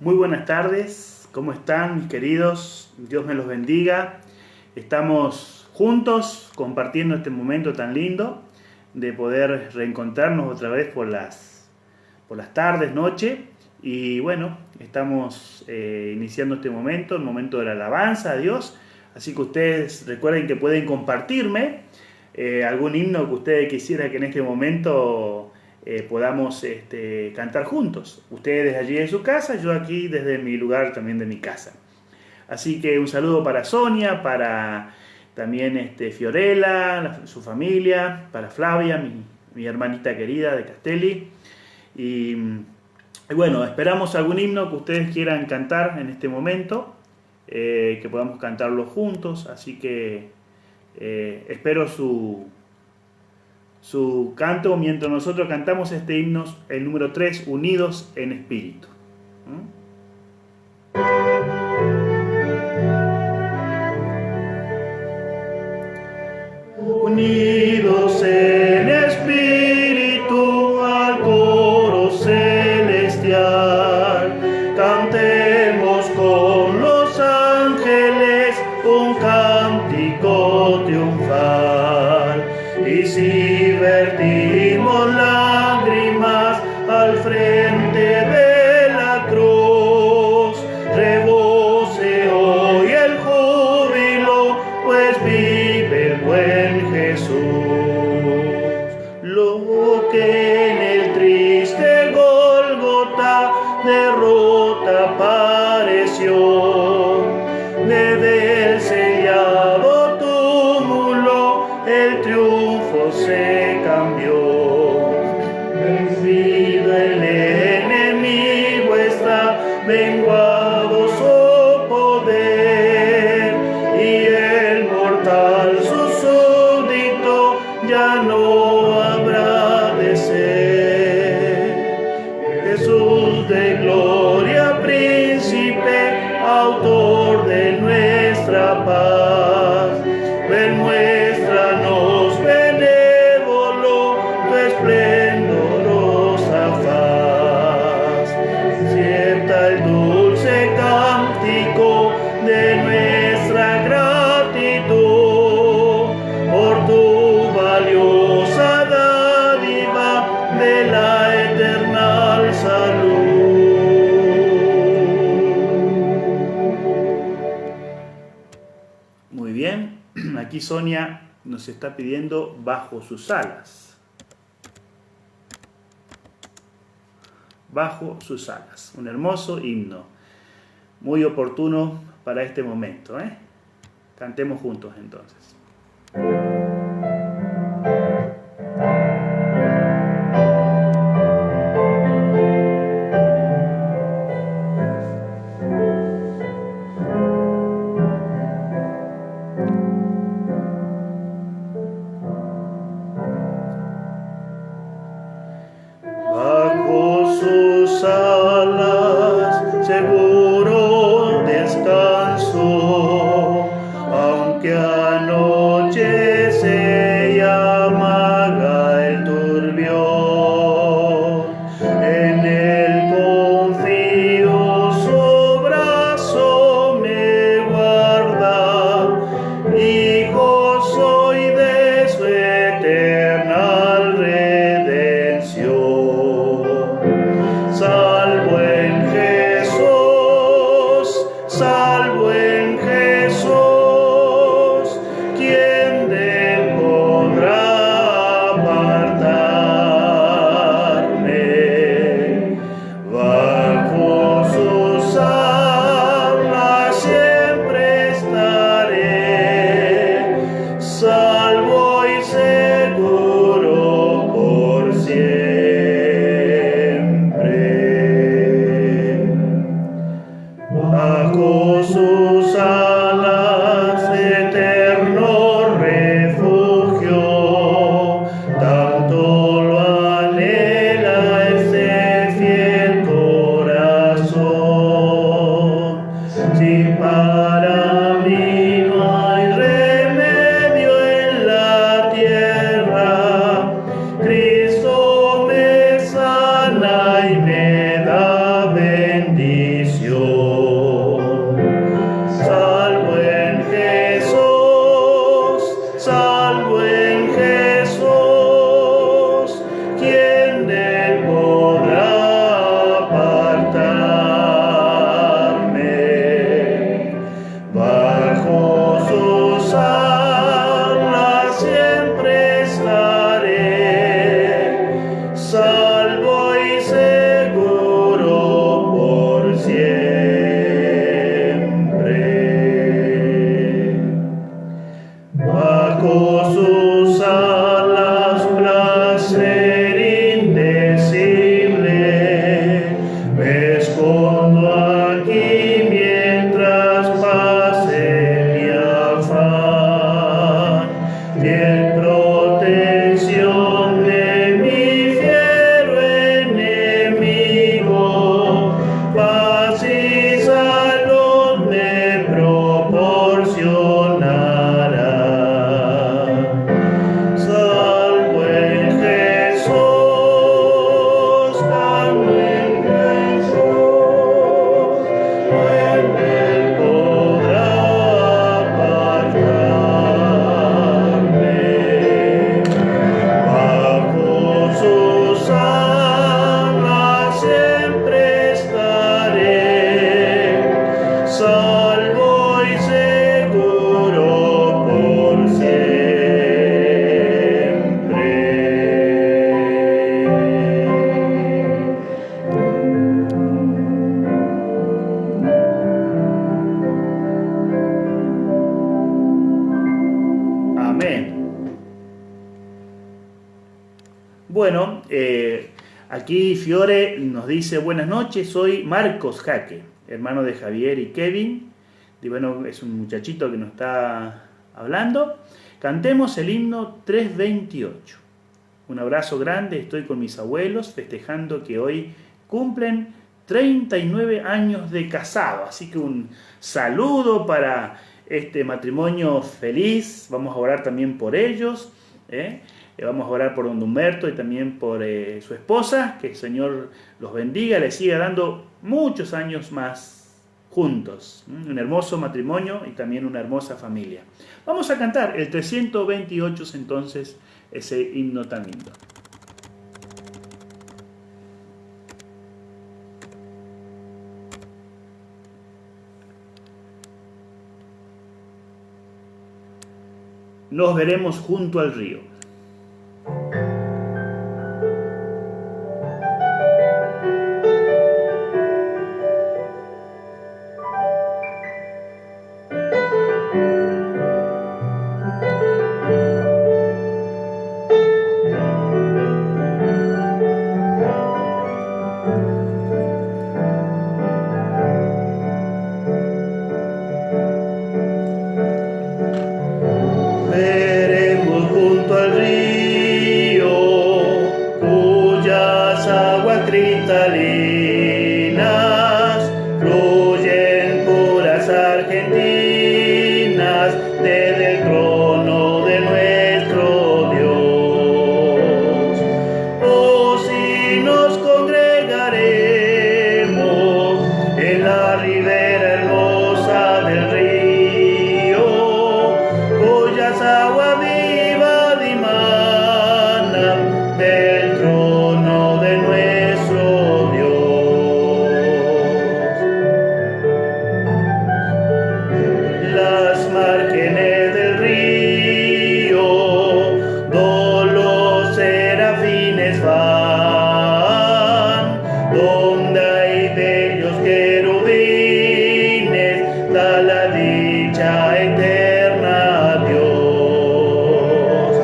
Muy buenas tardes, ¿cómo están mis queridos? Dios me los bendiga. Estamos juntos compartiendo este momento tan lindo de poder reencontrarnos otra vez por las tardes, noche. Y bueno, estamos iniciando este momento, el momento de la alabanza a Dios. Así que ustedes recuerden que pueden compartirme algún himno que ustedes quisieran que en este momento podamos cantar juntos. Ustedes allí en su casa, yo aquí desde mi lugar también de mi casa. Así que un saludo para Sonia, para también Fiorella, su familia, para Flavia, mi hermanita querida de Castelli. Y bueno, esperamos algún himno que ustedes quieran cantar en este momento, que podamos cantarlo juntos. Así que espero su canto mientras nosotros cantamos este himno, el número 3, Unidos en Espíritu. Unidos en espíritu al coro celestial, cantemos con los ángeles un cántico triunfal. Y si vertimos lágrimas al frente de la cruz, rebose hoy el júbilo, pues vive el buen Jesús. Lo que en el triste Gólgota derrota pareció, desde el sellado túmulo el triunfo se cambió. Vencido el enemigo está, menguado su poder, y el mortal su súbdito ya no habrá de ser. Jesús de gloria, príncipe, autor de nuestra paz, ven, muéstranos benévolo tu esplendorosa faz. Sienta el dulce cántico de nuestra gratitud por tu valiosa dádiva de la eternal salud. Muy bien, aquí Sonia nos está pidiendo Bajo sus alas. Bajo sus alas, un hermoso himno, muy oportuno para este momento, ¿eh? Cantemos juntos entonces. Bajo sus alas, seguro descanso, aunque anoche Aquí Fiore nos dice, buenas noches, soy Marcos Jaque, hermano de Javier y Kevin. Y bueno, es un muchachito que nos está hablando. Cantemos el himno 328. Un abrazo grande, estoy con mis abuelos festejando que hoy cumplen 39 años de casado. Así que un saludo para este matrimonio feliz. Vamos a orar también por ellos. Vamos a orar por don Humberto y también por su esposa. Que el Señor los bendiga, les siga dando muchos años más juntos. Un hermoso matrimonio y también una hermosa familia. Vamos a cantar el 328 entonces, ese himno tan lindo. Nos veremos junto al río. Veremos junto al río, cuyas aguas cristalinas fluyen puras argentinas desde el trono de nuestro Dios. Oh, si nos congregaremos en la ribera hermosa del río, cuyas aguas vivas dimanan del trono de nuestro Dios. Las márgenes del río, donde los serafines van, donde hay bellos querubines, da la dicha eterna a Dios.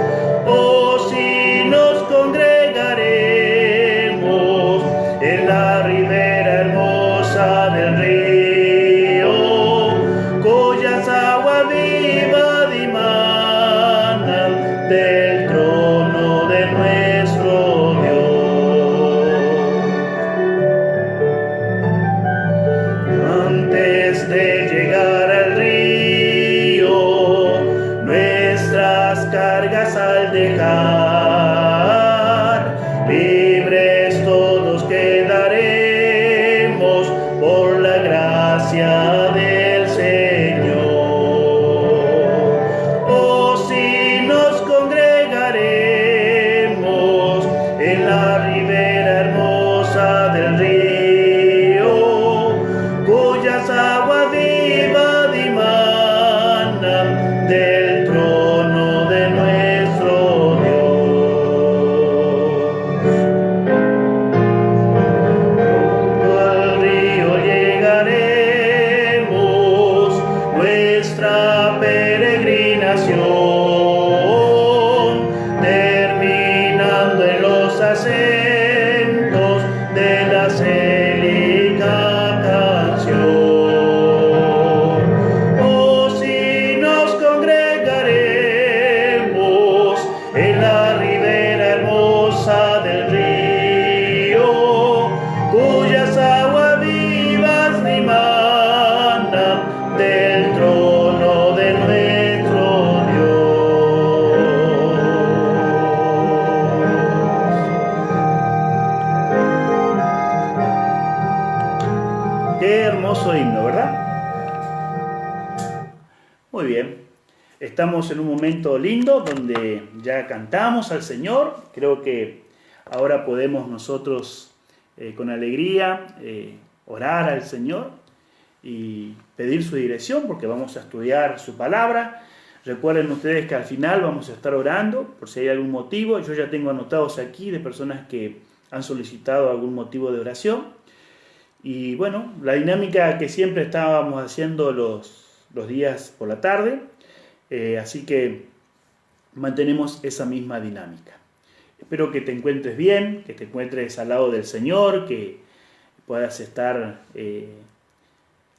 Oh, si nos congregaremos en la ribera hermosa del río, cuyas aguas vivas dimanan del trono de nuestro Dios. Antes de llegar al río, nuestras cargas al dejar, libres todos quedaremos por la gracia del Señor. Oh, si nos congregaremos en la ribera hermosa del río, cuyas aguas vivas dimanan del trono de nuestro Dios. Al río llegaremos, nuestra peregrinación, terminando en los acentos de la célica canción. Oh, si nos congregaremos en la ribera hermosa del río, cuyas aguas vivas dimanan del trono de nuestro Dios. Qué hermoso himno, ¿verdad? Muy bien. Estamos en un momento lindo donde ya cantamos al Señor. Creo que ahora podemos nosotros con alegría orar al Señor y pedir su dirección, porque vamos a estudiar su palabra. Recuerden ustedes que al final vamos a estar orando por si hay algún motivo. Yo ya tengo anotados aquí de personas que han solicitado algún motivo de oración. Y bueno, la dinámica que siempre estábamos haciendo los días por la tarde, así que mantenemos esa misma dinámica. Espero que te encuentres bien, que te encuentres al lado del Señor, que puedas estar,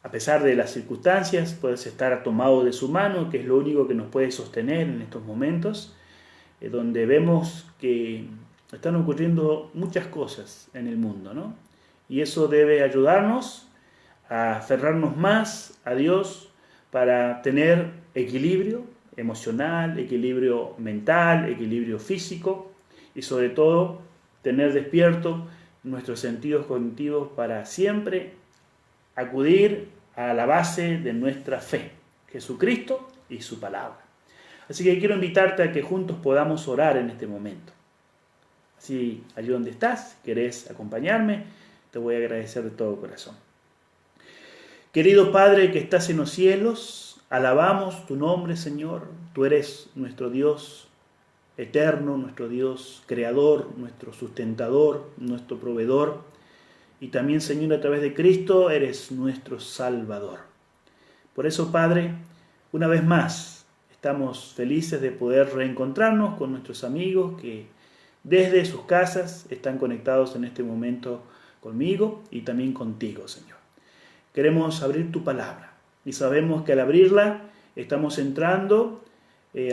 a pesar de las circunstancias, puedas estar tomado de su mano, que es lo único que nos puede sostener en estos momentos, donde vemos que están ocurriendo muchas cosas en el mundo, ¿no? Y eso debe ayudarnos a aferrarnos más a Dios para tener equilibrio emocional, equilibrio mental, equilibrio físico y sobre todo tener despierto nuestros sentidos cognitivos para siempre acudir a la base de nuestra fe, Jesucristo y su palabra. Así que quiero invitarte a que juntos podamos orar en este momento. Así, allí donde estás, si querés acompañarme, te voy a agradecer de todo corazón. Querido Padre que estás en los cielos, alabamos tu nombre, Señor. Tú eres nuestro Dios eterno, nuestro Dios creador, nuestro sustentador, nuestro proveedor. Y también, Señor, a través de Cristo eres nuestro Salvador. Por eso, Padre, una vez más, estamos felices de poder reencontrarnos con nuestros amigos que desde sus casas están conectados en este momento conmigo y también contigo, Señor. Queremos abrir tu palabra y sabemos que al abrirla estamos entrando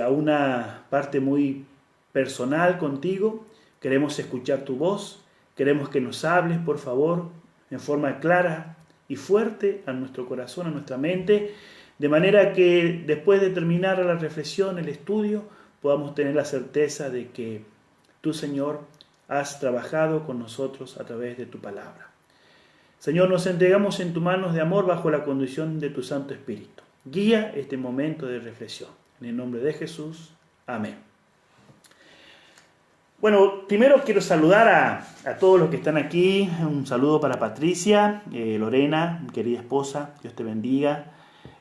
a una parte muy personal contigo. Queremos escuchar tu voz, queremos que nos hables, por favor, en forma clara y fuerte a nuestro corazón, a nuestra mente, de manera que después de terminar la reflexión, el estudio, podamos tener la certeza de que tú, Señor, has trabajado con nosotros a través de tu palabra. Señor, nos entregamos en tus manos de amor bajo la conducción de tu Santo Espíritu. Guía este momento de reflexión. En el nombre de Jesús. Amén. Bueno, primero quiero saludar a todos los que están aquí. Un saludo para Patricia, Lorena, mi querida esposa. Dios te bendiga.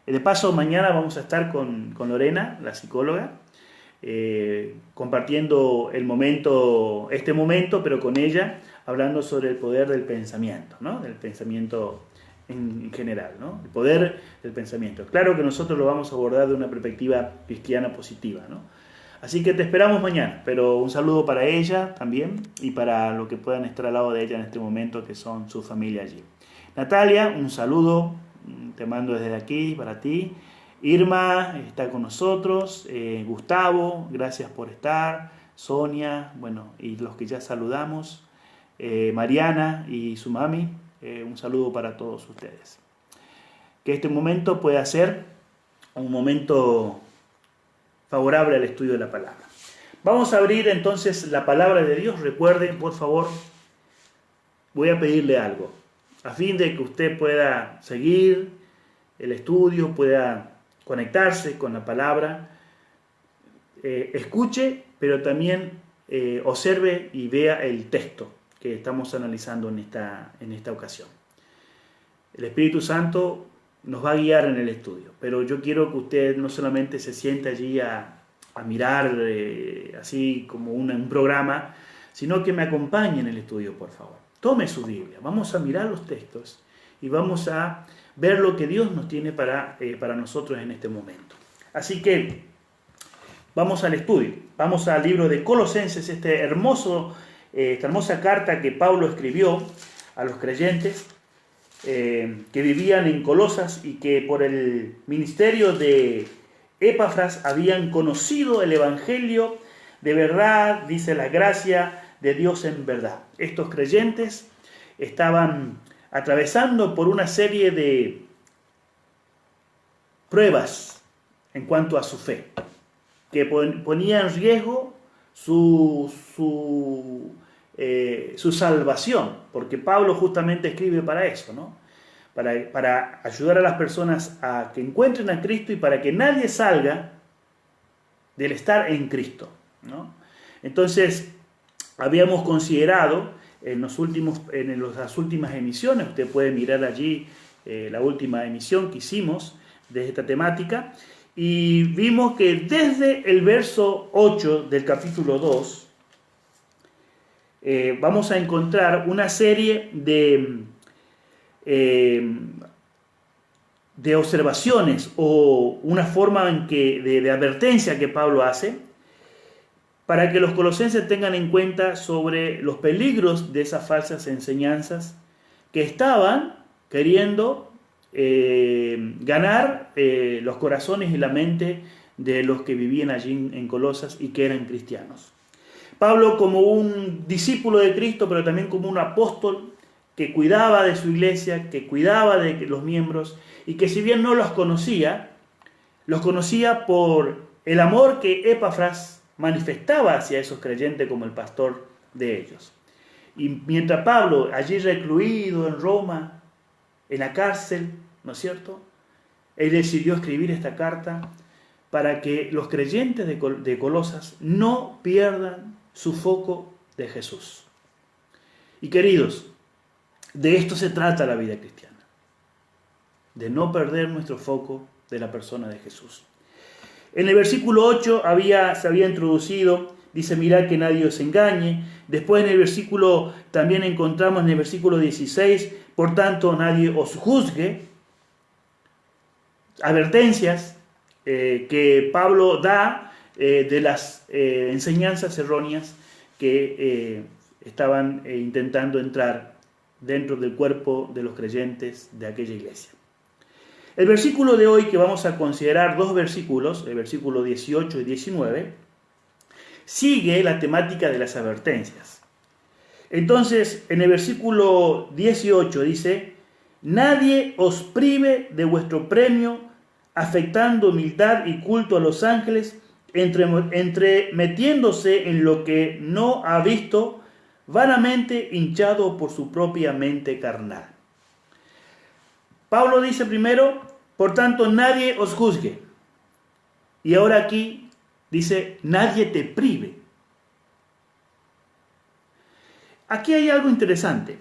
De paso, mañana vamos a estar con Lorena, la psicóloga, compartiendo este momento, pero con ella, hablando sobre el poder del pensamiento, ¿no? Del pensamiento en general, ¿no? El poder del pensamiento. Claro que nosotros lo vamos a abordar de una perspectiva cristiana positiva, ¿no? Así que te esperamos mañana, pero un saludo para ella también y para los que puedan estar al lado de ella en este momento, que son su familia allí. Natalia, un saludo, te mando desde aquí para ti. Irma está con nosotros, Gustavo, gracias por estar, Sonia, bueno, y los que ya saludamos, Mariana y su mami, un saludo para todos ustedes. Que este momento pueda ser un momento favorable al estudio de la palabra. Vamos a abrir entonces la palabra de Dios. Recuerden, por favor, voy a pedirle algo, a fin de que usted pueda seguir el estudio, pueda conectarse con la palabra, escuche, pero también observe y vea el texto que estamos analizando en esta ocasión. El Espíritu Santo nos va a guiar en el estudio, pero yo quiero que usted no solamente se siente allí a mirar así como un programa, sino que me acompañe en el estudio, por favor. Tome su Biblia, vamos a mirar los textos y vamos a ver lo que Dios nos tiene para nosotros en este momento. Así que vamos al estudio, vamos al libro de Colosenses, esta hermosa carta que Pablo escribió a los creyentes que vivían en Colosas y que por el ministerio de Epafras habían conocido el Evangelio de verdad, dice la gracia de Dios en verdad. Estos creyentes estaban atravesando por una serie de pruebas en cuanto a su fe, que ponía en riesgo su salvación, porque Pablo justamente escribe para eso, ¿no? Para ayudar a las personas a que encuentren a Cristo y para que nadie salga del estar en Cristo, ¿no? Entonces, habíamos considerado en las últimas emisiones, usted puede mirar allí la última emisión que hicimos de esta temática, y vimos que desde el verso 8 del capítulo 2 vamos a encontrar una serie de observaciones o una forma de advertencia que Pablo hace, para que los colosenses tengan en cuenta sobre los peligros de esas falsas enseñanzas que estaban queriendo ganar los corazones y la mente de los que vivían allí en Colosas y que eran cristianos. Pablo, como un discípulo de Cristo, pero también como un apóstol que cuidaba de su iglesia, que cuidaba de los miembros y que si bien no los conocía por el amor que Epafras manifestaba hacia esos creyentes como el pastor de ellos. Y mientras Pablo, allí recluido en Roma, en la cárcel, ¿no es cierto?, él decidió escribir esta carta para que los creyentes de Colosas no pierdan su foco de Jesús. Y queridos, de esto se trata la vida cristiana, de no perder nuestro foco de la persona de Jesús. En el versículo 8 se había introducido, dice, mirad que nadie os engañe. Después en el versículo, también encontramos en el versículo 16, por tanto nadie os juzgue. Advertencias que Pablo da de las enseñanzas erróneas que estaban intentando entrar dentro del cuerpo de los creyentes de aquella iglesia. El versículo de hoy, que vamos a considerar dos versículos, el versículo 18 y 19, sigue la temática de las advertencias. Entonces, en el versículo 18 dice, nadie os prive de vuestro premio, afectando humildad y culto a los ángeles, entremetiéndose en lo que no ha visto, vanamente hinchado por su propia mente carnal. Pablo dice primero, por tanto, nadie os juzgue. Y ahora aquí dice, nadie te prive. Aquí hay algo interesante.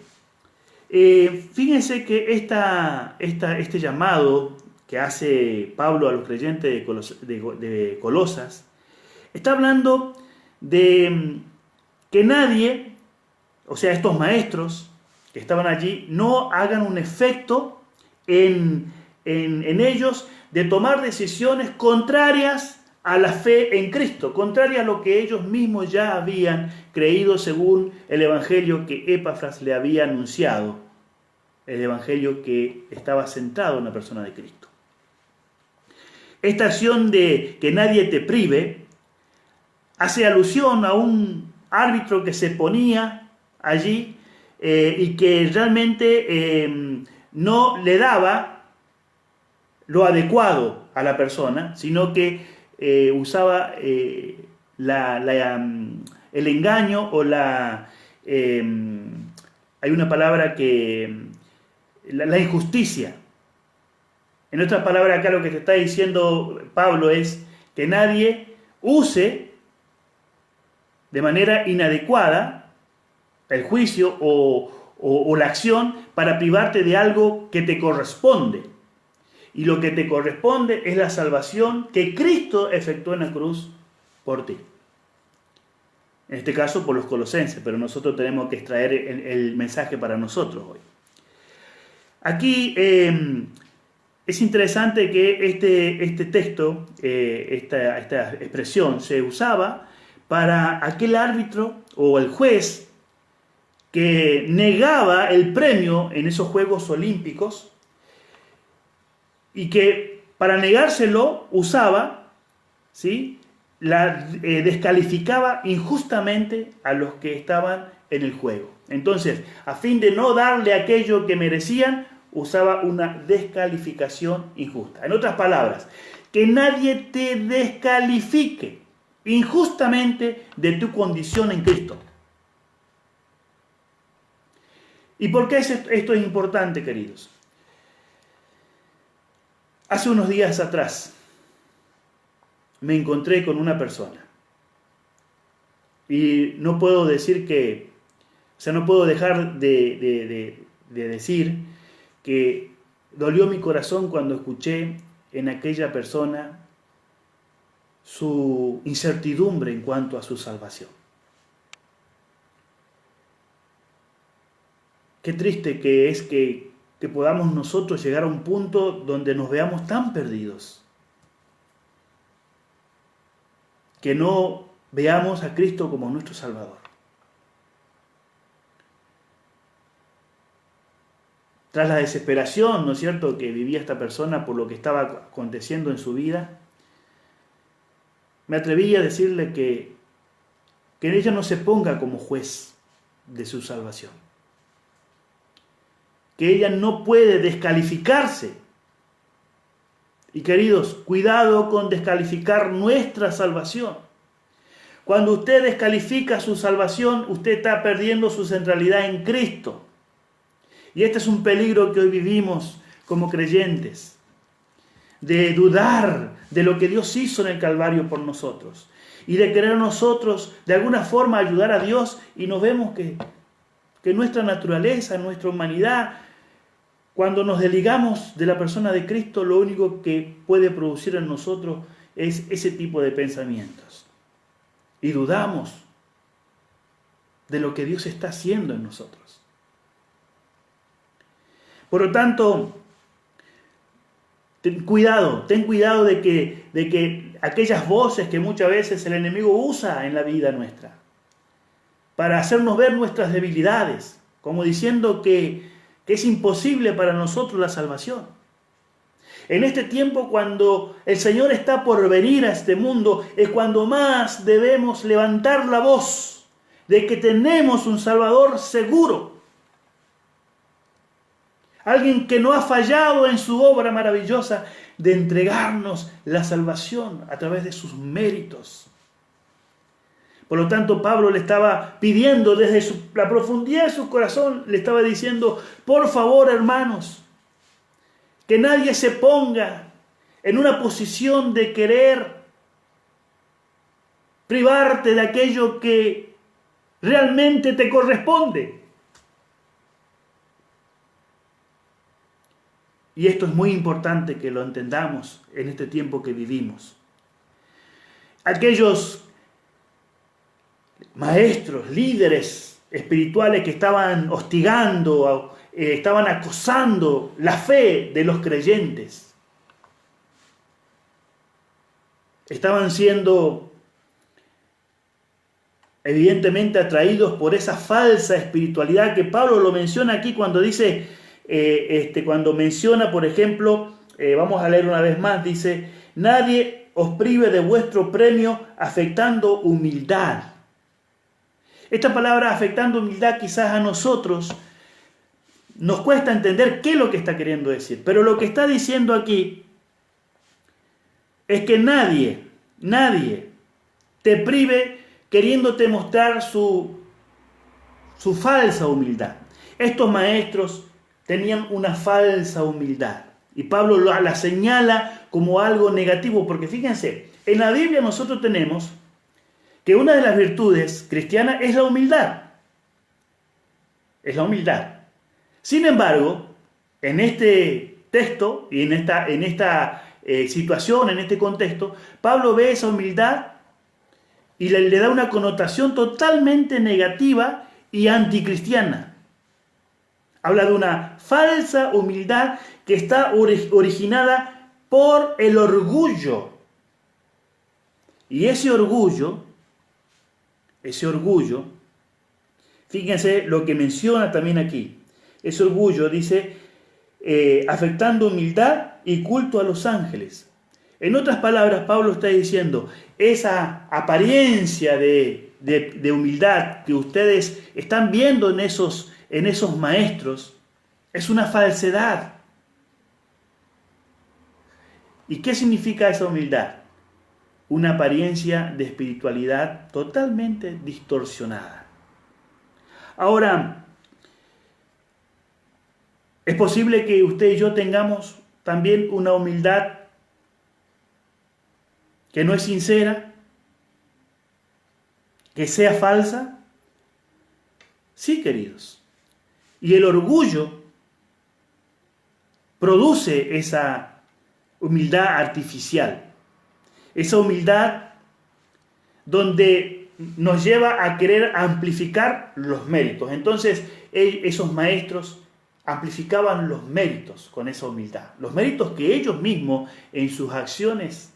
Fíjense que este llamado que hace Pablo a los creyentes de Colosas, está hablando de que nadie, o sea, estos maestros que estaban allí, no hagan un efecto en ellos de tomar decisiones contrarias a la fe en Cristo, contrarias a lo que ellos mismos ya habían creído según el evangelio que Epafras le había anunciado, el evangelio que estaba centrado en la persona de Cristo. Esta acción de que nadie te prive hace alusión a un árbitro que se ponía allí y que realmente no le daba lo adecuado a la persona, sino que usaba el engaño o hay una palabra que la injusticia. En otras palabras, acá lo que te está diciendo Pablo es que nadie use de manera inadecuada el juicio o la acción para privarte de algo que te corresponde. Y lo que te corresponde es la salvación que Cristo efectuó en la cruz por ti. En este caso por los colosenses, pero nosotros tenemos que extraer el mensaje para nosotros hoy. Aquí es interesante que este texto, esta expresión, se usaba para aquel árbitro o el juez que negaba el premio en esos Juegos Olímpicos y que para negárselo usaba, ¿sí?, descalificaba injustamente a los que estaban en el juego. Entonces, a fin de no darle aquello que merecían, usaba una descalificación injusta. En otras palabras, que nadie te descalifique injustamente de tu condición en Cristo. ¿Y por qué esto es importante, queridos? Hace unos días atrás me encontré con una persona y no puedo decir no puedo dejar de decir que dolió mi corazón cuando escuché en aquella persona su incertidumbre en cuanto a su salvación. Qué triste que es que podamos nosotros llegar a un punto donde nos veamos tan perdidos, que no veamos a Cristo como nuestro Salvador. Tras la desesperación, ¿no es cierto?, que vivía esta persona por lo que estaba aconteciendo en su vida, me atreví a decirle que ella no se ponga como juez de su salvación. Que ella no puede descalificarse. Y queridos, cuidado con descalificar nuestra salvación. Cuando usted descalifica su salvación, usted está perdiendo su centralidad en Cristo. Y este es un peligro que hoy vivimos como creyentes, de dudar de lo que Dios hizo en el Calvario por nosotros y de querer nosotros de alguna forma ayudar a Dios, y nos vemos que nuestra naturaleza, nuestra humanidad, cuando nos desligamos de la persona de Cristo, lo único que puede producir en nosotros es ese tipo de pensamientos. Y dudamos de lo que Dios está haciendo en nosotros. Por lo tanto, ten cuidado de que aquellas voces que muchas veces el enemigo usa en la vida nuestra para hacernos ver nuestras debilidades, como diciendo que es imposible para nosotros la salvación. En este tiempo, cuando el Señor está por venir a este mundo, es cuando más debemos levantar la voz de que tenemos un Salvador seguro. Alguien que no ha fallado en su obra maravillosa de entregarnos la salvación a través de sus méritos. Por lo tanto, Pablo le estaba pidiendo desde la profundidad de su corazón, le estaba diciendo: por favor, hermanos, que nadie se ponga en una posición de querer privarte de aquello que realmente te corresponde. Y esto es muy importante que lo entendamos en este tiempo que vivimos. Aquellos maestros, líderes espirituales que estaban hostigando, estaban acosando la fe de los creyentes, estaban siendo evidentemente atraídos por esa falsa espiritualidad que Pablo lo menciona aquí cuando dice, cuando menciona, por ejemplo, vamos a leer una vez más, dice: nadie os prive de vuestro premio afectando humildad. Esta palabra afectando humildad quizás a nosotros nos cuesta entender qué es lo que está queriendo decir, pero lo que está diciendo aquí es que nadie te prive queriéndote mostrar su falsa humildad. Estos maestros tenían una falsa humildad y Pablo la señala como algo negativo, porque fíjense, en la Biblia nosotros tenemos que una de las virtudes cristianas es la humildad. Es la humildad. Sin embargo, en este texto y en esta situación, en este contexto, Pablo ve esa humildad y le da una connotación totalmente negativa y anticristiana. Habla de una falsa humildad que está originada por el orgullo. Y ese orgullo, fíjense lo que menciona también aquí. Ese orgullo dice, afectando humildad y culto a los ángeles. En otras palabras, Pablo está diciendo, esa apariencia de humildad que ustedes están viendo en esos maestros es una falsedad. ¿Y qué significa esa humildad? Una apariencia de espiritualidad totalmente distorsionada. Ahora, es posible que usted y yo tengamos también una humildad que no es sincera, que sea falsa. Sí, queridos. Y el orgullo produce esa humildad artificial. Esa humildad donde nos lleva a querer amplificar los méritos. Entonces, esos maestros amplificaban los méritos con esa humildad. Los méritos que ellos mismos en sus acciones,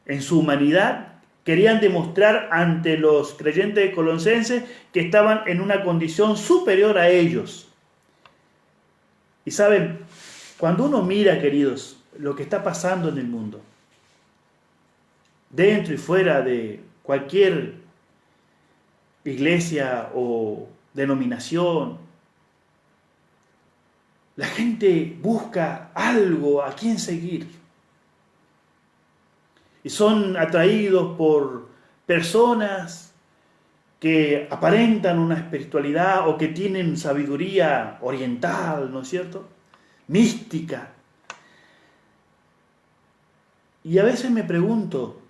en su humanidad, Querían demostrar ante los creyentes colosenses que estaban en una condición superior a ellos. Y saben, cuando uno mira, queridos, lo que está pasando en el mundo, dentro y fuera de cualquier iglesia o denominación, la gente busca algo a quien seguir. Y son atraídos por personas que aparentan una espiritualidad o que tienen sabiduría oriental, ¿no es cierto? Mística. Y a veces me pregunto,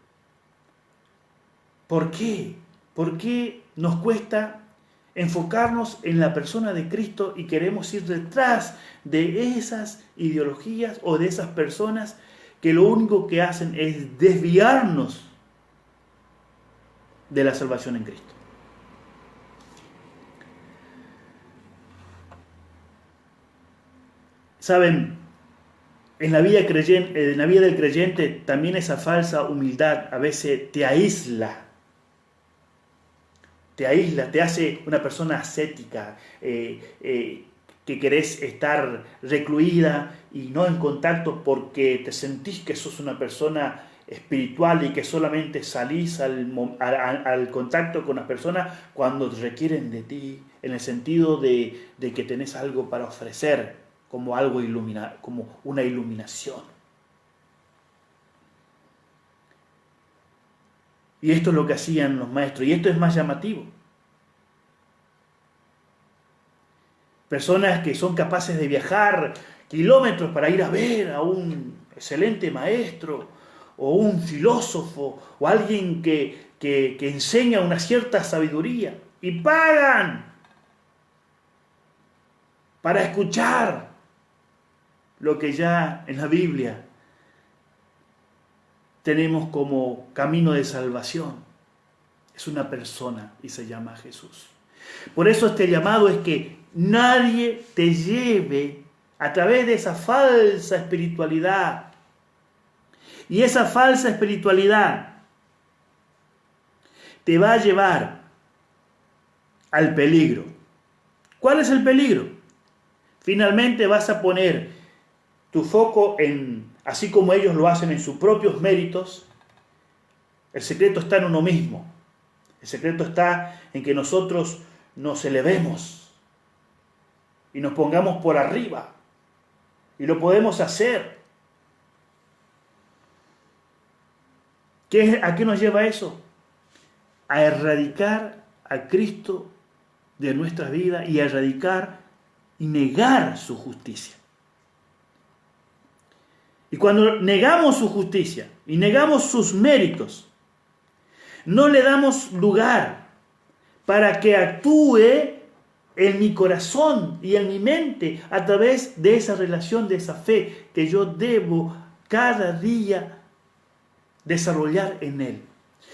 ¿por qué? ¿Por qué nos cuesta enfocarnos en la persona de Cristo y queremos ir detrás de esas ideologías o de esas personas que lo único que hacen es desviarnos de la salvación en Cristo? Saben, en la vida del creyente también esa falsa humildad a veces te aísla, te hace una persona ascética, que querés estar recluida y no en contacto porque te sentís que sos una persona espiritual y que solamente salís al contacto con las personas cuando requieren de ti, en el sentido de que tenés algo para ofrecer, como algo como una iluminación. Y esto es lo que hacían los maestros, y esto es más llamativo. Personas que son capaces de viajar kilómetros para ir a ver a un excelente maestro, o un filósofo, o alguien que enseña una cierta sabiduría, y pagan para escuchar lo que ya en la Biblia tenemos como camino de salvación. Es una persona y se llama Jesús. Por eso este llamado es que nadie te lleve a través de esa falsa espiritualidad. Y esa falsa espiritualidad te va a llevar al peligro. ¿Cuál es el peligro? Finalmente vas a poner tu foco en, así como ellos lo hacen, en sus propios méritos. El secreto está en uno mismo. El secreto está en que nosotros nos elevemos y nos pongamos por arriba. Y lo podemos hacer. ¿A qué nos lleva eso? A erradicar a Cristo de nuestra vida y a erradicar y negar su justicia. Y cuando negamos su justicia y negamos sus méritos, no le damos lugar para que actúe en mi corazón y en mi mente a través de esa relación, de esa fe que yo debo cada día desarrollar en él.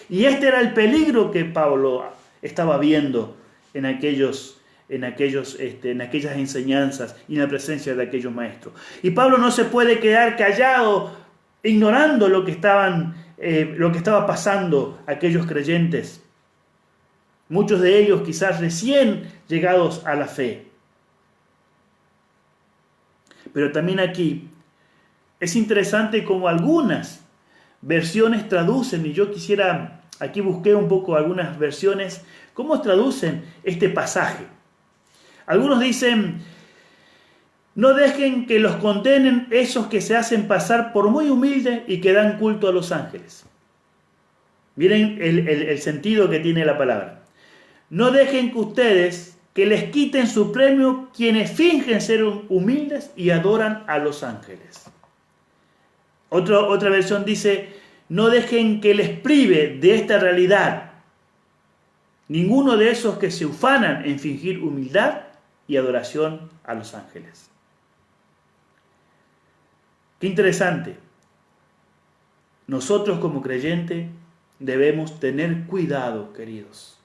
Y este era el peligro que Pablo estaba viendo en aquellas enseñanzas y en la presencia de aquellos maestros. Y Pablo no se puede quedar callado, ignorando lo que estaba pasando a aquellos creyentes. Muchos de ellos quizás recién llegados a la fe. Pero también aquí es interesante cómo algunas versiones traducen, y yo quisiera, aquí busqué un poco algunas versiones, cómo traducen este pasaje. Algunos dicen: no dejen que los condenen esos que se hacen pasar por muy humildes y que dan culto a los ángeles. Miren el sentido que tiene la palabra. No dejen que les quiten su premio quienes fingen ser humildes y adoran a los ángeles. Otra versión dice: no dejen que les prive de esta realidad ninguno de esos que se ufanan en fingir humildad y adoración a los ángeles. Qué interesante. Nosotros como creyentes debemos tener cuidado, queridos,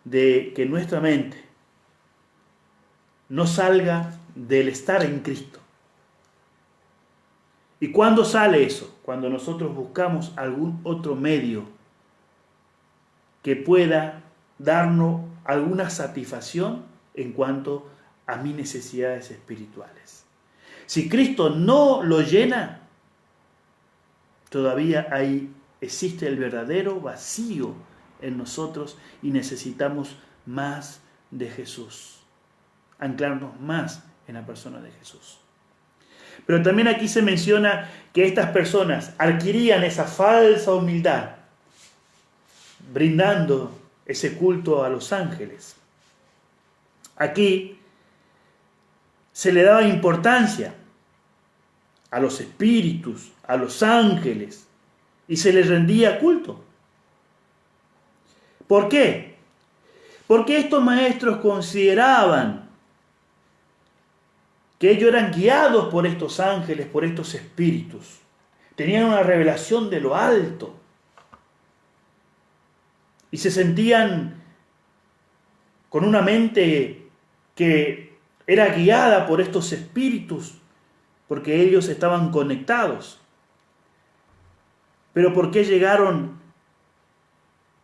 de que nuestra mente no salga del estar en Cristo. ¿Y cuándo sale eso? Cuando nosotros buscamos algún otro medio que pueda darnos alguna satisfacción en cuanto a mis necesidades espirituales. Si Cristo no lo llena, todavía existe el verdadero vacío en nosotros y necesitamos más de Jesús, anclarnos más en la persona de Jesús. Pero también aquí se menciona que estas personas adquirían esa falsa humildad, brindando ese culto a los ángeles. Aquí se le daba importancia a los espíritus, a los ángeles, y se les rendía culto. ¿Por qué? Porque estos maestros consideraban que ellos eran guiados por estos ángeles, por estos espíritus. Tenían una revelación de lo alto. Y se sentían con una mente que era guiada por estos espíritus, porque ellos estaban conectados. Pero ¿por qué llegaron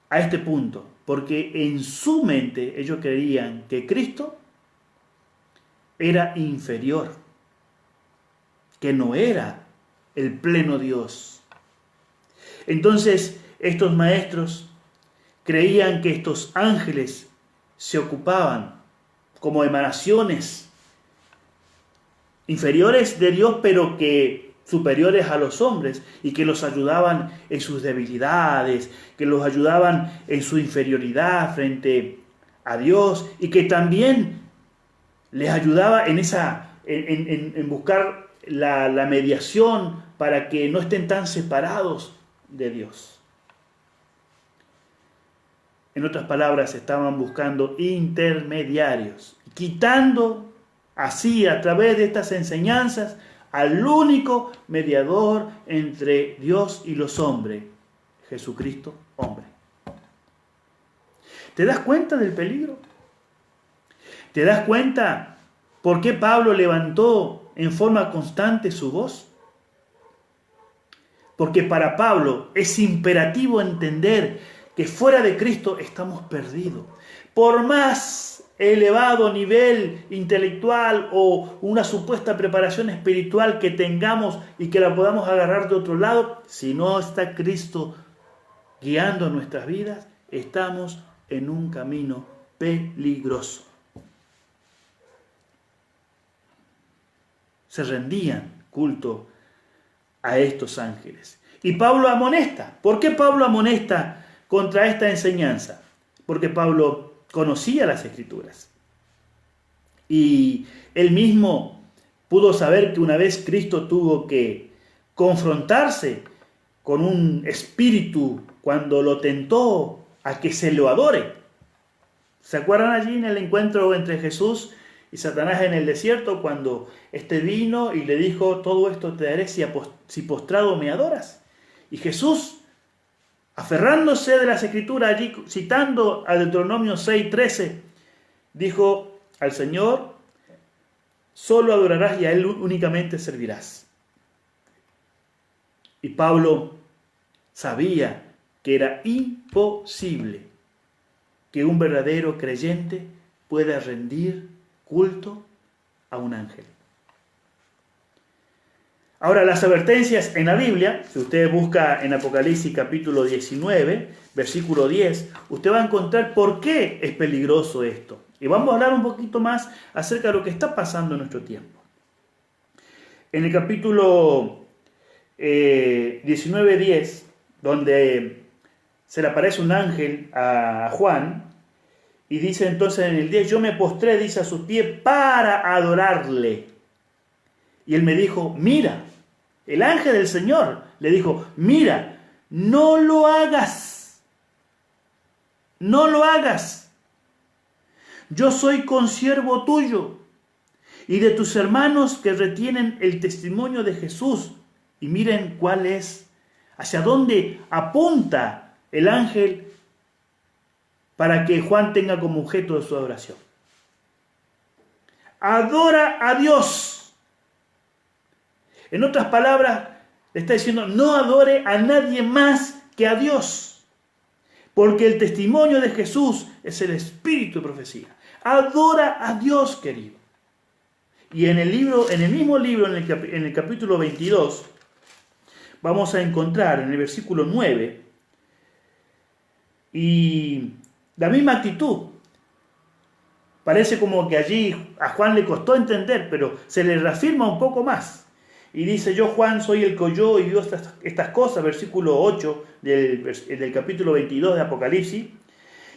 a este punto? Porque en su mente ellos creían que Cristo era inferior, que no era el pleno Dios. Entonces estos maestros creían que estos ángeles se ocupaban como emanaciones inferiores de Dios, pero que superiores a los hombres, y que los ayudaban en sus debilidades, que los ayudaban en su inferioridad frente a Dios, y que también les ayudaba en buscar la mediación para que no estén tan separados de Dios. En otras palabras, estaban buscando intermediarios, quitando así, a través de estas enseñanzas, al único mediador entre Dios y los hombres, Jesucristo, hombre. ¿Te das cuenta del peligro? ¿Te das cuenta por qué Pablo levantó en forma constante su voz? Porque para Pablo es imperativo entender que fuera de Cristo estamos perdidos. Por más elevado nivel intelectual o una supuesta preparación espiritual que tengamos y que la podamos agarrar de otro lado, si no está Cristo guiando nuestras vidas, estamos en un camino peligroso. Se rendían culto a estos ángeles. Y Pablo amonesta. ¿Por qué Pablo amonesta contra esta enseñanza? Porque Pablo conocía las Escrituras. Y él mismo pudo saber que una vez Cristo tuvo que confrontarse con un espíritu cuando lo tentó a que se lo adore. ¿Se acuerdan allí en el encuentro entre Jesús y Satanás en el desierto, cuando éste vino y le dijo: todo esto te daré si postrado me adoras? Y Jesús, aferrándose de las Escrituras, allí citando a Deuteronomio 6:13, dijo al Señor: solo adorarás y a Él únicamente servirás. Y Pablo sabía que era imposible que un verdadero creyente pueda rendir culto a un ángel. Ahora, las advertencias en la Biblia, si usted busca en Apocalipsis capítulo 19, versículo 10, usted va a encontrar por qué es peligroso esto. Y vamos a hablar un poquito más acerca de lo que está pasando en nuestro tiempo. En el capítulo 19:10, donde se le aparece un ángel a Juan, y dice entonces en el 10: yo me postré, dice, a sus pies para adorarle. Y él me dijo: mira, el ángel del Señor le dijo: mira, no lo hagas. No lo hagas. Yo soy consiervo tuyo y de tus hermanos que retienen el testimonio de Jesús. Y miren cuál es, hacia dónde apunta el ángel para que Juan tenga como objeto de su adoración. Adora a Dios. En otras palabras, le está diciendo: no adore a nadie más que a Dios. Porque el testimonio de Jesús es el espíritu de profecía. Adora a Dios, querido. Y en el mismo libro, en el capítulo 22, vamos a encontrar en el versículo 9, y la misma actitud. Parece como que allí a Juan le costó entender, pero se le reafirma un poco más. Y dice, yo Juan soy el que oyó y vio estas cosas, versículo 8 del capítulo 22 de Apocalipsis.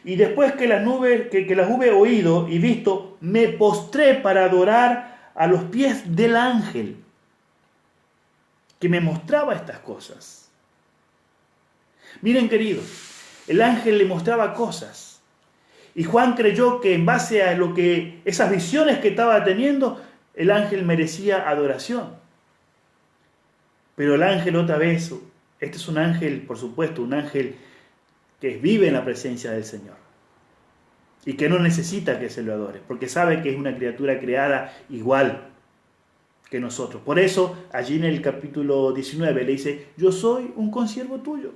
Y después que las hube oído y visto, me postré para adorar a los pies del ángel que me mostraba estas cosas. Miren, queridos, el ángel le mostraba cosas. Y Juan creyó que en base a esas visiones que estaba teniendo, el ángel merecía adoración. Pero el ángel otra vez, este es un ángel, por supuesto, un ángel que vive en la presencia del Señor. Y que no necesita que se lo adore, porque sabe que es una criatura creada igual que nosotros. Por eso, allí en el capítulo 19 le dice, yo soy un consiervo tuyo.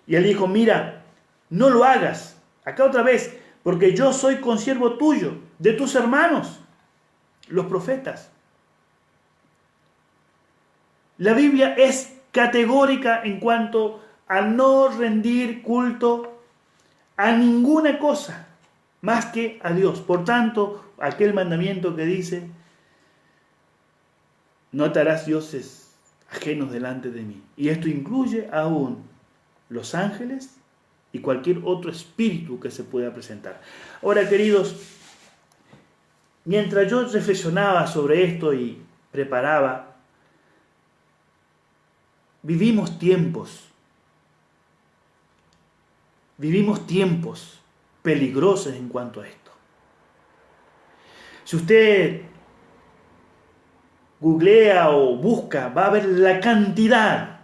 Y él dijo, mira, no lo hagas. Acá otra vez, porque yo soy consiervo tuyo, de tus hermanos, los profetas. La Biblia es categórica en cuanto a no rendir culto a ninguna cosa más que a Dios. Por tanto, aquel mandamiento que dice, no te harás dioses ajenos delante de mí. Y esto incluye aún los ángeles y cualquier otro espíritu que se pueda presentar. Ahora, queridos, mientras yo reflexionaba sobre esto y preparaba, vivimos tiempos peligrosos en cuanto a esto. Si usted googlea o busca, va a ver la cantidad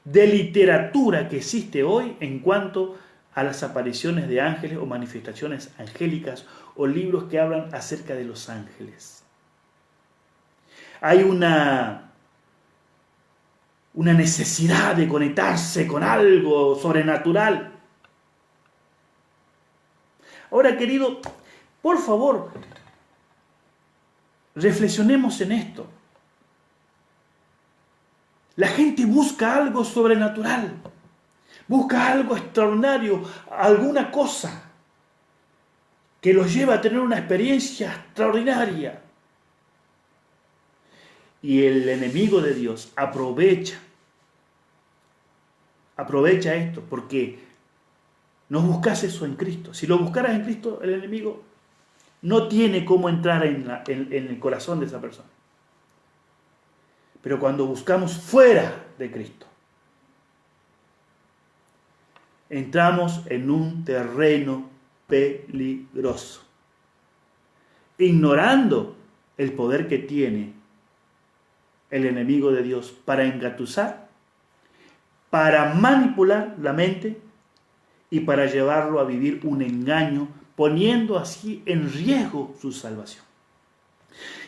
de literatura que existe hoy en cuanto a las apariciones de ángeles o manifestaciones angélicas o libros que hablan acerca de los ángeles. Hay una necesidad de conectarse con algo sobrenatural. Ahora, querido, por favor, reflexionemos en esto. La gente busca algo sobrenatural, busca algo extraordinario, alguna cosa que los lleva a tener una experiencia extraordinaria. Y el enemigo de Dios aprovecha esto, porque no buscas eso en Cristo. Si lo buscaras en Cristo, el enemigo no tiene cómo entrar en el corazón de esa persona. Pero cuando buscamos fuera de Cristo, entramos en un terreno peligroso, ignorando el poder que tiene el enemigo de Dios para engatusar, para manipular la mente y para llevarlo a vivir un engaño, poniendo así en riesgo su salvación.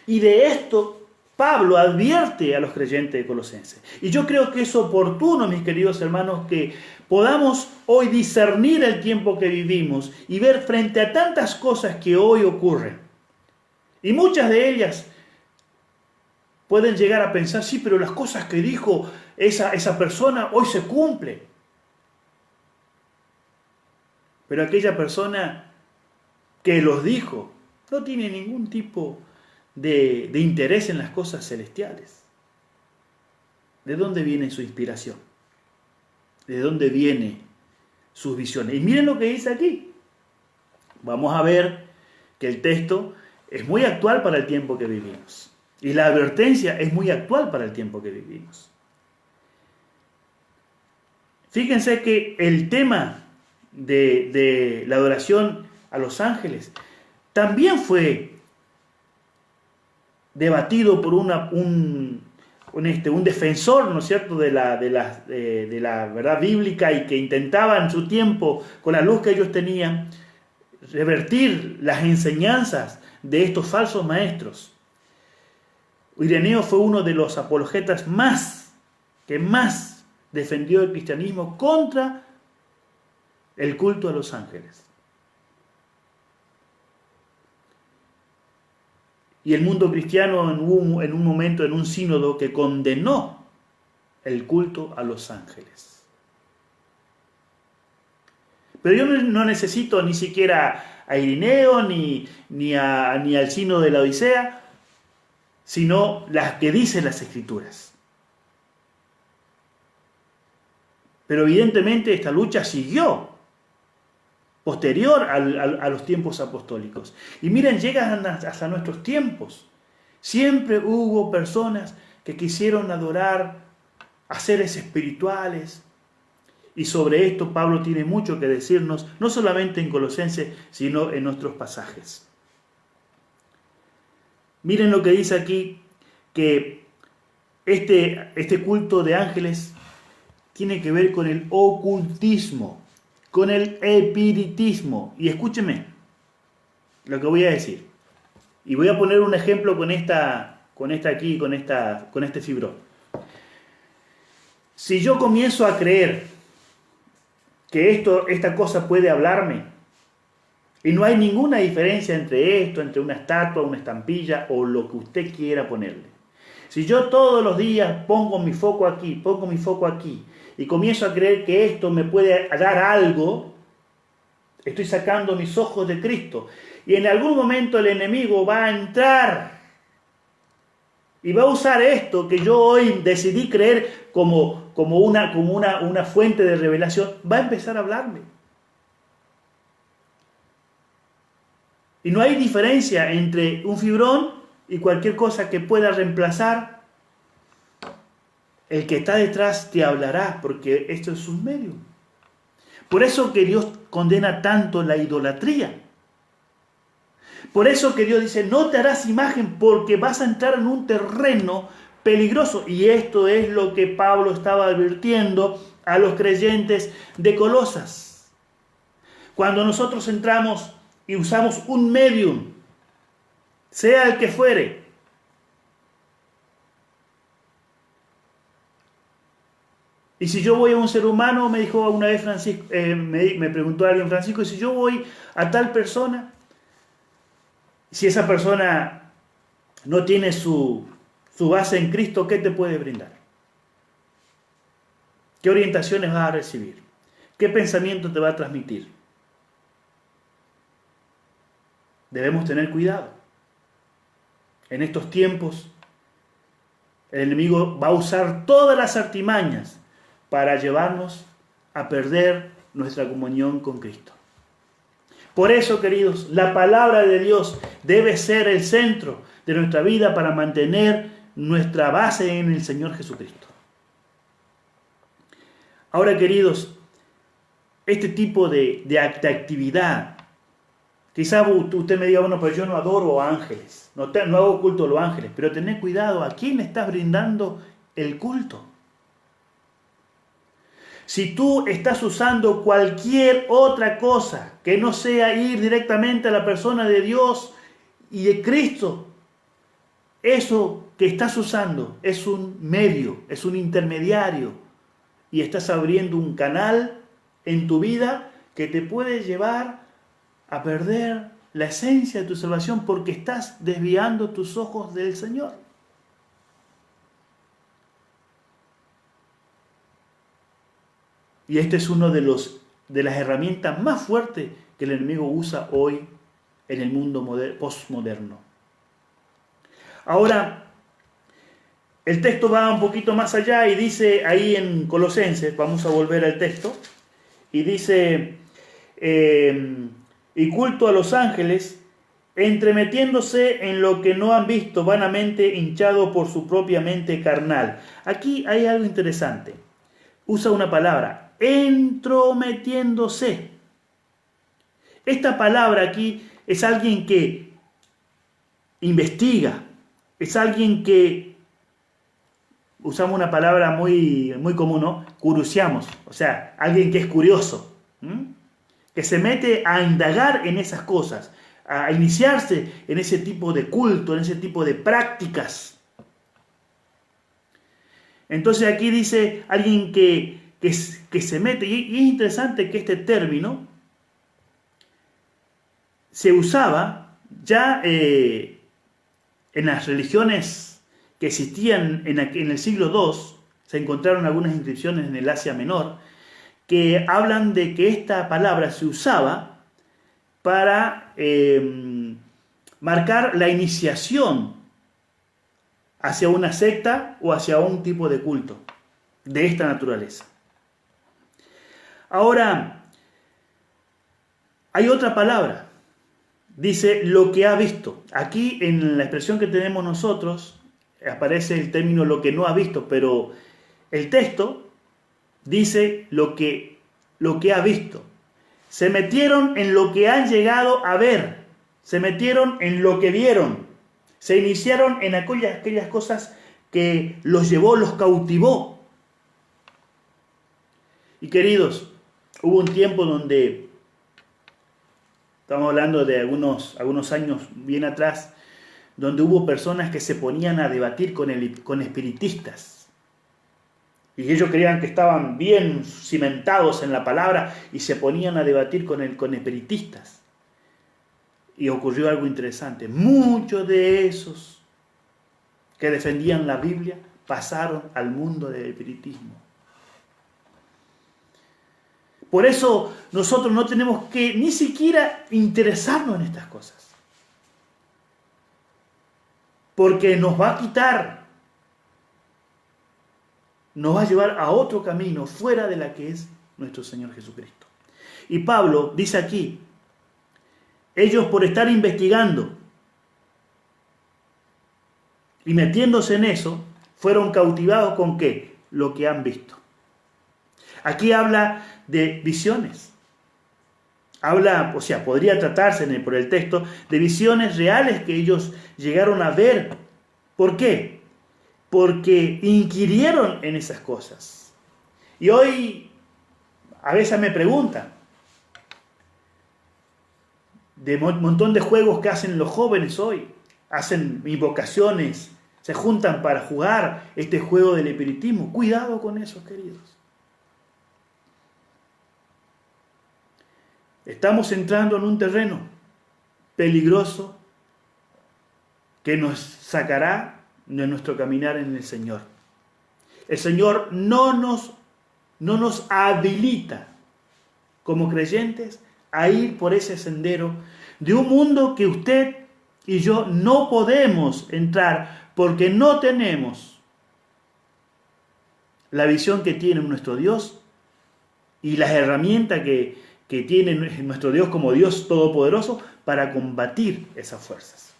Y de esto Pablo advierte a los creyentes de Colosenses. Y yo creo que es oportuno, mis queridos hermanos, que podamos hoy discernir el tiempo que vivimos y ver frente a tantas cosas que hoy ocurren. Y muchas de ellas pueden llegar a pensar, sí, pero las cosas que dijo esa persona hoy se cumplen. Pero aquella persona que los dijo no tiene ningún tipo de interés en las cosas celestiales. ¿De dónde viene su inspiración? ¿De dónde vienen sus visiones? Y miren lo que dice aquí. Vamos a ver que el texto es muy actual para el tiempo que vivimos. Y la advertencia es muy actual para el tiempo que vivimos. Fíjense que el tema de la adoración a los ángeles también fue debatido por un defensor, ¿no es cierto?, de la verdad bíblica, y que intentaba en su tiempo, con la luz que ellos tenían, revertir las enseñanzas de estos falsos maestros. Ireneo fue uno de los apologetas que más defendió el cristianismo contra el culto a los ángeles. Y el mundo cristiano en un momento, en un sínodo, que condenó el culto a los ángeles. Pero yo no necesito ni siquiera a Irineo ni al sínodo de la Odisea, sino las que dicen las Escrituras. Pero evidentemente esta lucha siguió posterior a los tiempos apostólicos. Y miren, llegan hasta nuestros tiempos. Siempre hubo personas que quisieron adorar a seres espirituales. Y sobre esto Pablo tiene mucho que decirnos, no solamente en Colosenses, sino en otros pasajes. Miren lo que dice aquí, que este culto de ángeles tiene que ver con el ocultismo, con el espiritismo. Y escúcheme lo que voy a decir. Y voy a poner un ejemplo con este fibrón. Si yo comienzo a creer que esta cosa puede hablarme, y no hay ninguna diferencia entre una estatua, una estampilla o lo que usted quiera ponerle. Si yo todos los días pongo mi foco aquí, y comienzo a creer que esto me puede dar algo, estoy sacando mis ojos de Cristo. Y en algún momento el enemigo va a entrar y va a usar esto que yo hoy decidí creer como una fuente de revelación, va a empezar a hablarme. Y no hay diferencia entre un fibrón y cualquier cosa que pueda reemplazar. El que está detrás te hablará, porque esto es un medio. Por eso que Dios condena tanto la idolatría. Por eso que Dios dice, no te harás imagen, porque vas a entrar en un terreno peligroso. Y esto es lo que Pablo estaba advirtiendo a los creyentes de Colosas. Cuando nosotros entramos y usamos un medium, sea el que fuere, y si yo voy a un ser humano, me dijo una vez Francisco, me preguntó alguien, Francisco, y si yo voy a tal persona, si esa persona no tiene su base en Cristo, ¿qué te puede brindar? ¿Qué orientaciones vas a recibir? ¿Qué pensamiento te va a transmitir? Debemos tener cuidado. En estos tiempos, el enemigo va a usar todas las artimañas para llevarnos a perder nuestra comunión con Cristo. Por eso, queridos, la palabra de Dios debe ser el centro de nuestra vida para mantener nuestra base en el Señor Jesucristo. Ahora, queridos, este tipo de actividad, quizás usted me diga, bueno, pero yo no adoro a ángeles, no hago culto a los ángeles, pero tened cuidado, ¿a quién le estás brindando el culto? Si tú estás usando cualquier otra cosa que no sea ir directamente a la persona de Dios y de Cristo, eso que estás usando es un medio, es un intermediario, y estás abriendo un canal en tu vida que te puede llevar a perder la esencia de tu salvación porque estás desviando tus ojos del Señor. Y este es uno de las herramientas más fuertes que el enemigo usa hoy en el mundo postmoderno. Ahora, el texto va un poquito más allá y dice ahí en Colosenses, vamos a volver al texto, y dice, y culto a los ángeles, entremetiéndose en lo que no han visto, vanamente hinchado por su propia mente carnal. Aquí hay algo interesante. Usa una palabra, entrometiéndose. Esta palabra aquí es alguien que investiga, es alguien que, usamos una palabra muy, muy común, ¿no? Curuciamos, o sea, alguien que es curioso, que se mete a indagar en esas cosas, a iniciarse en ese tipo de culto, en ese tipo de prácticas. Entonces aquí dice alguien que se mete, y es interesante que este término se usaba ya en las religiones que existían en el siglo II. Se encontraron algunas inscripciones en el Asia Menor que hablan de que esta palabra se usaba para marcar la iniciación hacia una secta o hacia un tipo de culto de esta naturaleza. Ahora, hay otra palabra. Dice lo que ha visto. Aquí en la expresión que tenemos nosotros aparece el término lo que no ha visto, pero el texto dice lo que ha visto. Se metieron en lo que han llegado a ver. Se metieron en lo que vieron. Se iniciaron en aquellas cosas que los llevó, los cautivó. Y queridos, hubo un tiempo donde, estamos hablando de algunos años bien atrás, donde hubo personas que se ponían a debatir con espiritistas. Y ellos creían que estaban bien cimentados en la palabra y se ponían a debatir con espiritistas. Y ocurrió algo interesante. Muchos de esos que defendían la Biblia pasaron al mundo del espiritismo. Por eso nosotros no tenemos que ni siquiera interesarnos en estas cosas. Porque nos va a quitar, nos va a llevar a otro camino fuera de la que es nuestro Señor Jesucristo. Y Pablo dice aquí, ellos por estar investigando y metiéndose en eso, fueron cautivados ¿con qué? Lo que han visto. Aquí habla de visiones. Habla, podría tratarse por el texto de visiones reales que ellos llegaron a ver. ¿Por qué? Porque inquirieron en esas cosas. Y hoy a veces me preguntan de un montón de juegos que hacen los jóvenes hoy. Hacen invocaciones, se juntan para jugar este juego del espiritismo. Cuidado con eso, queridos. Estamos entrando en un terreno peligroso que nos sacará de nuestro caminar en el Señor. El Señor no nos habilita como creyentes a ir por ese sendero de un mundo que usted y yo no podemos entrar porque no tenemos la visión que tiene nuestro Dios y las herramientas que tiene nuestro Dios como Dios Todopoderoso para combatir esas fuerzas.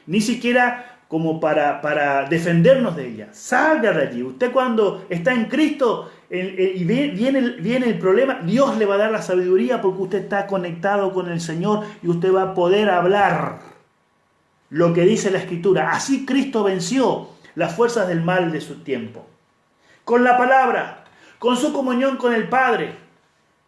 Ni siquiera como para defendernos de ellas. Salga de allí. Usted cuando está en Cristo y viene el problema, Dios le va a dar la sabiduría porque usted está conectado con el Señor y usted va a poder hablar lo que dice la Escritura. Así Cristo venció las fuerzas del mal de su tiempo. Con la palabra, con su comunión con el Padre,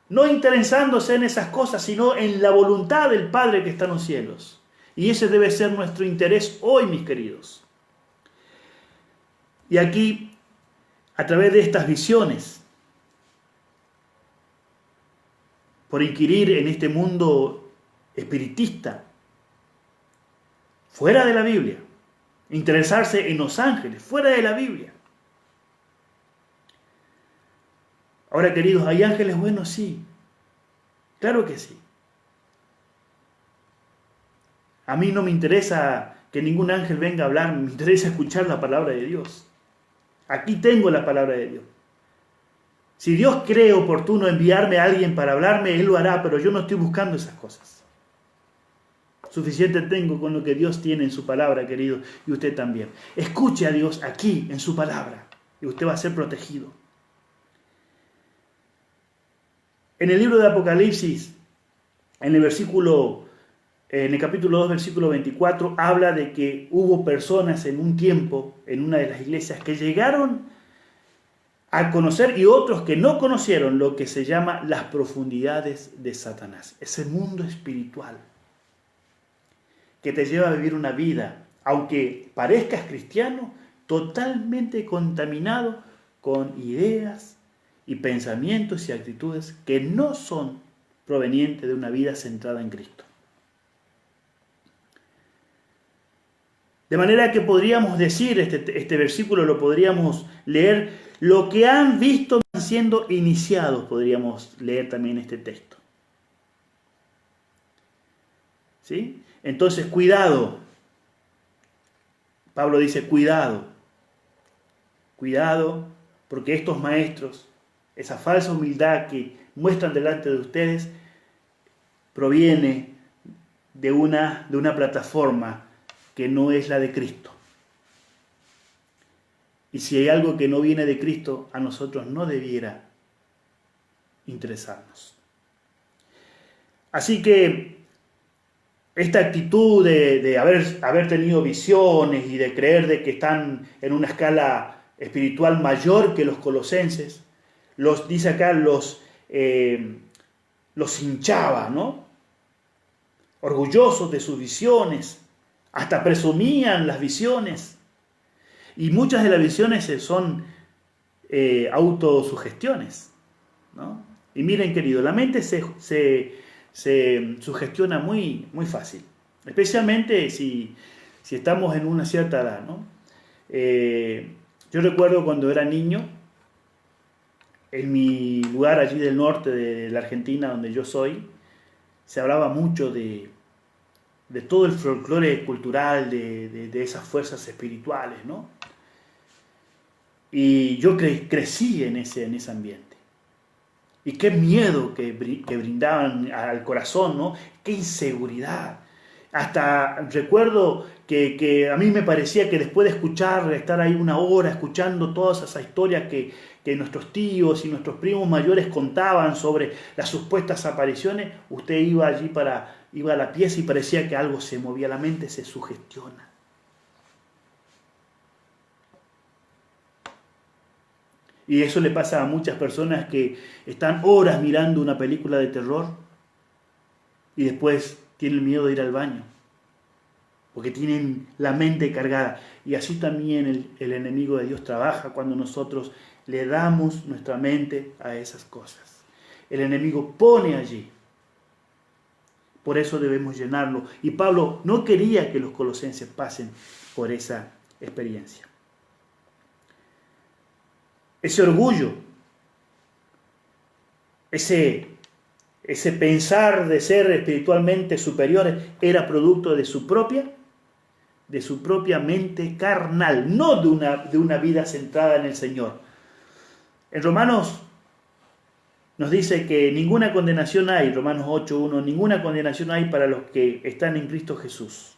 no interesándose en esas cosas, sino en la voluntad del Padre que está en los cielos. Y ese debe ser nuestro interés hoy, mis queridos. Y aquí, a través de estas visiones, por inquirir en este mundo espiritista, fuera de la Biblia, interesarse en los ángeles, fuera de la Biblia. Ahora, queridos, ¿hay ángeles buenos? Sí, claro que sí. A mí no me interesa que ningún ángel venga a hablar, me interesa escuchar la palabra de Dios. Aquí tengo la palabra de Dios. Si Dios cree oportuno enviarme a alguien para hablarme, Él lo hará, pero yo no estoy buscando esas cosas. Suficiente tengo con lo que Dios tiene en su palabra, querido, y usted también. Escuche a Dios aquí, en su palabra, y usted va a ser protegido. En el libro de Apocalipsis, en el capítulo 2, versículo 24, habla de que hubo personas en un tiempo, en una de las iglesias, que llegaron a conocer y otros que no conocieron lo que se llama las profundidades de Satanás. Ese mundo espiritual que te lleva a vivir una vida aunque parezcas cristiano, totalmente contaminado con ideas y pensamientos y actitudes que no son provenientes de una vida centrada en Cristo. De manera que podríamos decir, este versículo lo podríamos leer, lo que han visto siendo iniciados, podríamos leer también este texto. ¿Sí? Entonces, cuidado. Pablo dice, cuidado. Cuidado, porque estos maestros, esa falsa humildad que muestran delante de ustedes, proviene de una plataforma que no es la de Cristo. Y si hay algo que no viene de Cristo, a nosotros no debiera interesarnos. Así que esta actitud de haber tenido visiones y de creer de que están en una escala espiritual mayor que los colosenses, dice acá, los hinchaba, ¿no? Orgullosos de sus visiones, hasta presumían las visiones. Y muchas de las visiones son autosugestiones, ¿no? Y miren, querido, la mente se sugestiona muy, muy fácil, especialmente si estamos en una cierta edad, ¿no? Yo recuerdo cuando era niño, en mi lugar allí del norte de la Argentina, donde yo soy, se hablaba mucho de todo el folclore cultural, de esas fuerzas espirituales, ¿no? Y yo crecí en ese ambiente. Y qué miedo que brindaban al corazón, ¿no? Qué inseguridad. Hasta recuerdo que a mí me parecía que después de estar ahí una hora escuchando todas esas historias que nuestros tíos y nuestros primos mayores contaban sobre las supuestas apariciones, usted iba a la pieza y parecía que algo se movía, la mente se sugestiona. Y eso le pasa a muchas personas que están horas mirando una película de terror y después tienen miedo de ir al baño, porque tienen la mente cargada. Y así también el enemigo de Dios trabaja cuando nosotros le damos nuestra mente a esas cosas. El enemigo pone allí. Por eso debemos llenarlo. Y Pablo no quería que los colosenses pasen por esa experiencia. Ese orgullo, ese pensar de ser espiritualmente superiores, era producto de su propia mente carnal, no de una vida centrada en el Señor. En Romanos nos dice que ninguna condenación hay, Romanos 8:1, ninguna condenación hay para los que están en Cristo Jesús.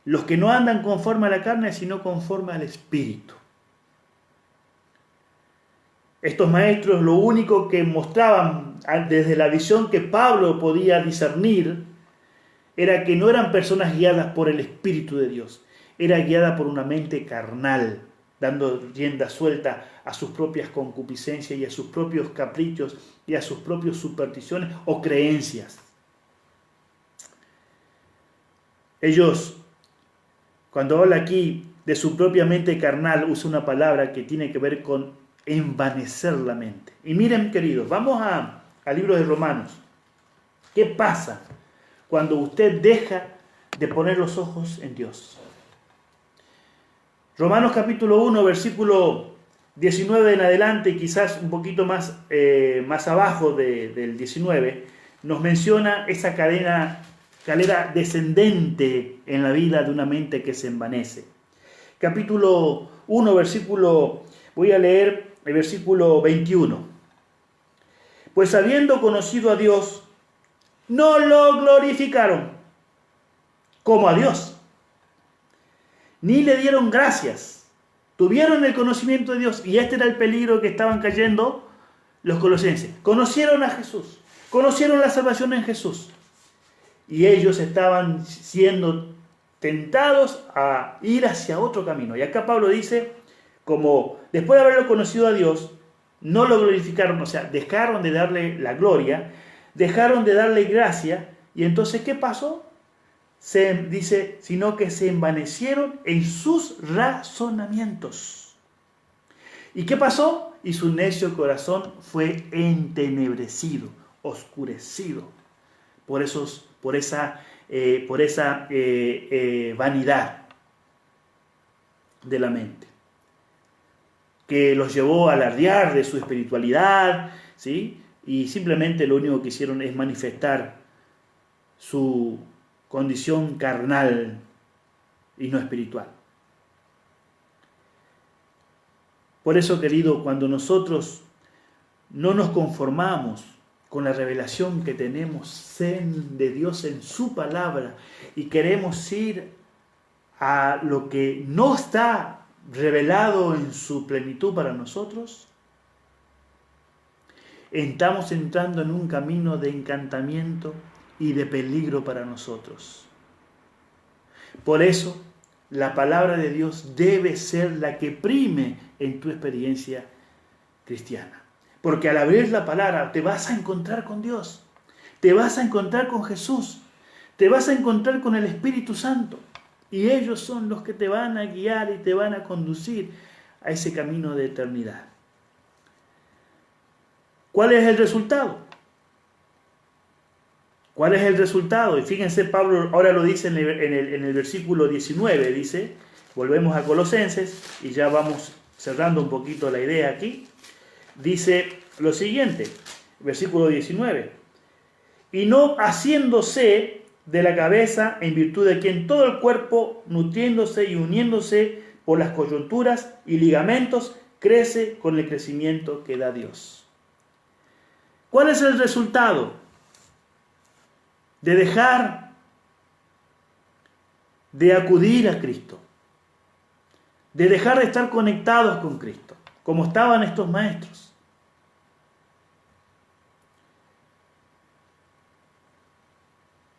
Los que no andan conforme a la carne, sino conforme al Espíritu. Estos maestros lo único que mostraban desde la visión que Pablo podía discernir era que no eran personas guiadas por el Espíritu de Dios, era guiada por una mente carnal, dando rienda suelta a sus propias concupiscencias y a sus propios caprichos y a sus propias supersticiones o creencias. Ellos, cuando habla aquí de su propia mente carnal, usa una palabra que tiene que ver con envanecer la mente. Y miren, queridos, vamos al libro de Romanos. ¿Qué pasa cuando usted deja de poner los ojos en Dios? Romanos capítulo 1, versículo 19 en adelante, y quizás un poquito más abajo del 19, nos menciona esa escalera descendente en la vida de una mente que se envanece. Capítulo 1, voy a leer el versículo 21. Pues habiendo conocido a Dios, no lo glorificaron como a Dios, ni le dieron gracias. Tuvieron el conocimiento de Dios, y este era el peligro que estaban cayendo los colosenses. Conocieron a Jesús, conocieron la salvación en Jesús, y ellos estaban siendo tentados a ir hacia otro camino. Y acá Pablo dice, como después de haberlo conocido a Dios, no lo glorificaron, o sea, dejaron de darle la gloria, dejaron de darle gracia, y entonces, ¿qué pasó? dice, sino que se envanecieron en sus razonamientos. ¿Y qué pasó? Y su necio corazón fue entenebrecido, oscurecido por esa vanidad de la mente, que los llevó a alardear de su espiritualidad, ¿sí? Y simplemente lo único que hicieron es manifestar su condición carnal y no espiritual. Por eso, querido, cuando nosotros no nos conformamos con la revelación que tenemos de Dios en su palabra y queremos ir a lo que no está revelado en su plenitud para nosotros, estamos entrando en un camino de encantamiento y de peligro para nosotros. Por eso, la palabra de Dios debe ser la que prime en tu experiencia cristiana. Porque al abrir la palabra te vas a encontrar con Dios, te vas a encontrar con Jesús, te vas a encontrar con el Espíritu Santo. Y ellos son los que te van a guiar y te van a conducir a ese camino de eternidad. ¿Cuál es el resultado? ¿Cuál es el resultado? Y fíjense, Pablo ahora lo dice en el versículo 19, dice, volvemos a Colosenses y ya vamos cerrando un poquito la idea aquí. Dice lo siguiente, versículo 19, y no haciéndose de la cabeza, en virtud de quien todo el cuerpo, nutriéndose y uniéndose por las coyunturas y ligamentos, crece con el crecimiento que da Dios. ¿Cuál es el resultado de dejar de acudir a Cristo? De dejar de estar conectados con Cristo, como estaban estos maestros.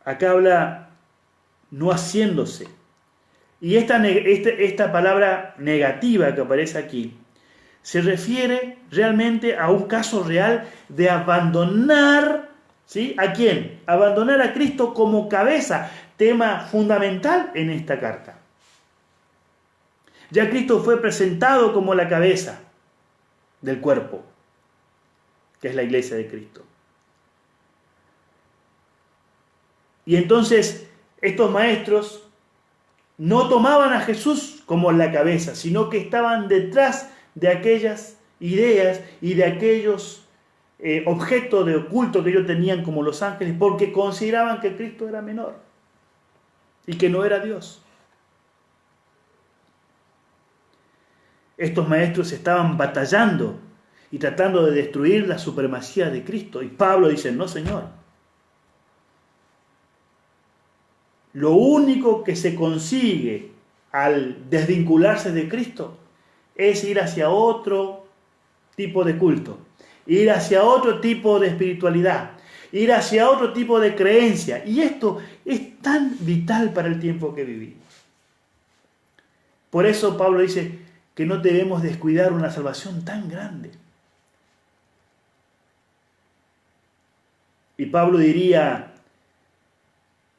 Acá habla no haciéndose. Y esta palabra negativa que aparece aquí se refiere realmente a un caso real de abandonar, ¿sí? ¿A quién? Abandonar a Cristo como cabeza, tema fundamental en esta carta. Ya Cristo fue presentado como la cabeza del cuerpo, que es la iglesia de Cristo. Y entonces estos maestros no tomaban a Jesús como la cabeza, sino que estaban detrás de aquellas ideas y de aquellos objetos de oculto que ellos tenían como los ángeles, porque consideraban que Cristo era menor y que no era Dios. Estos maestros estaban batallando y tratando de destruir la supremacía de Cristo. Y Pablo dice, no, Señor. Lo único que se consigue al desvincularse de Cristo es ir hacia otro tipo de culto, ir hacia otro tipo de espiritualidad, ir hacia otro tipo de creencia. Y esto es tan vital para el tiempo que vivimos. Por eso Pablo dice que no debemos descuidar una salvación tan grande. Y Pablo diría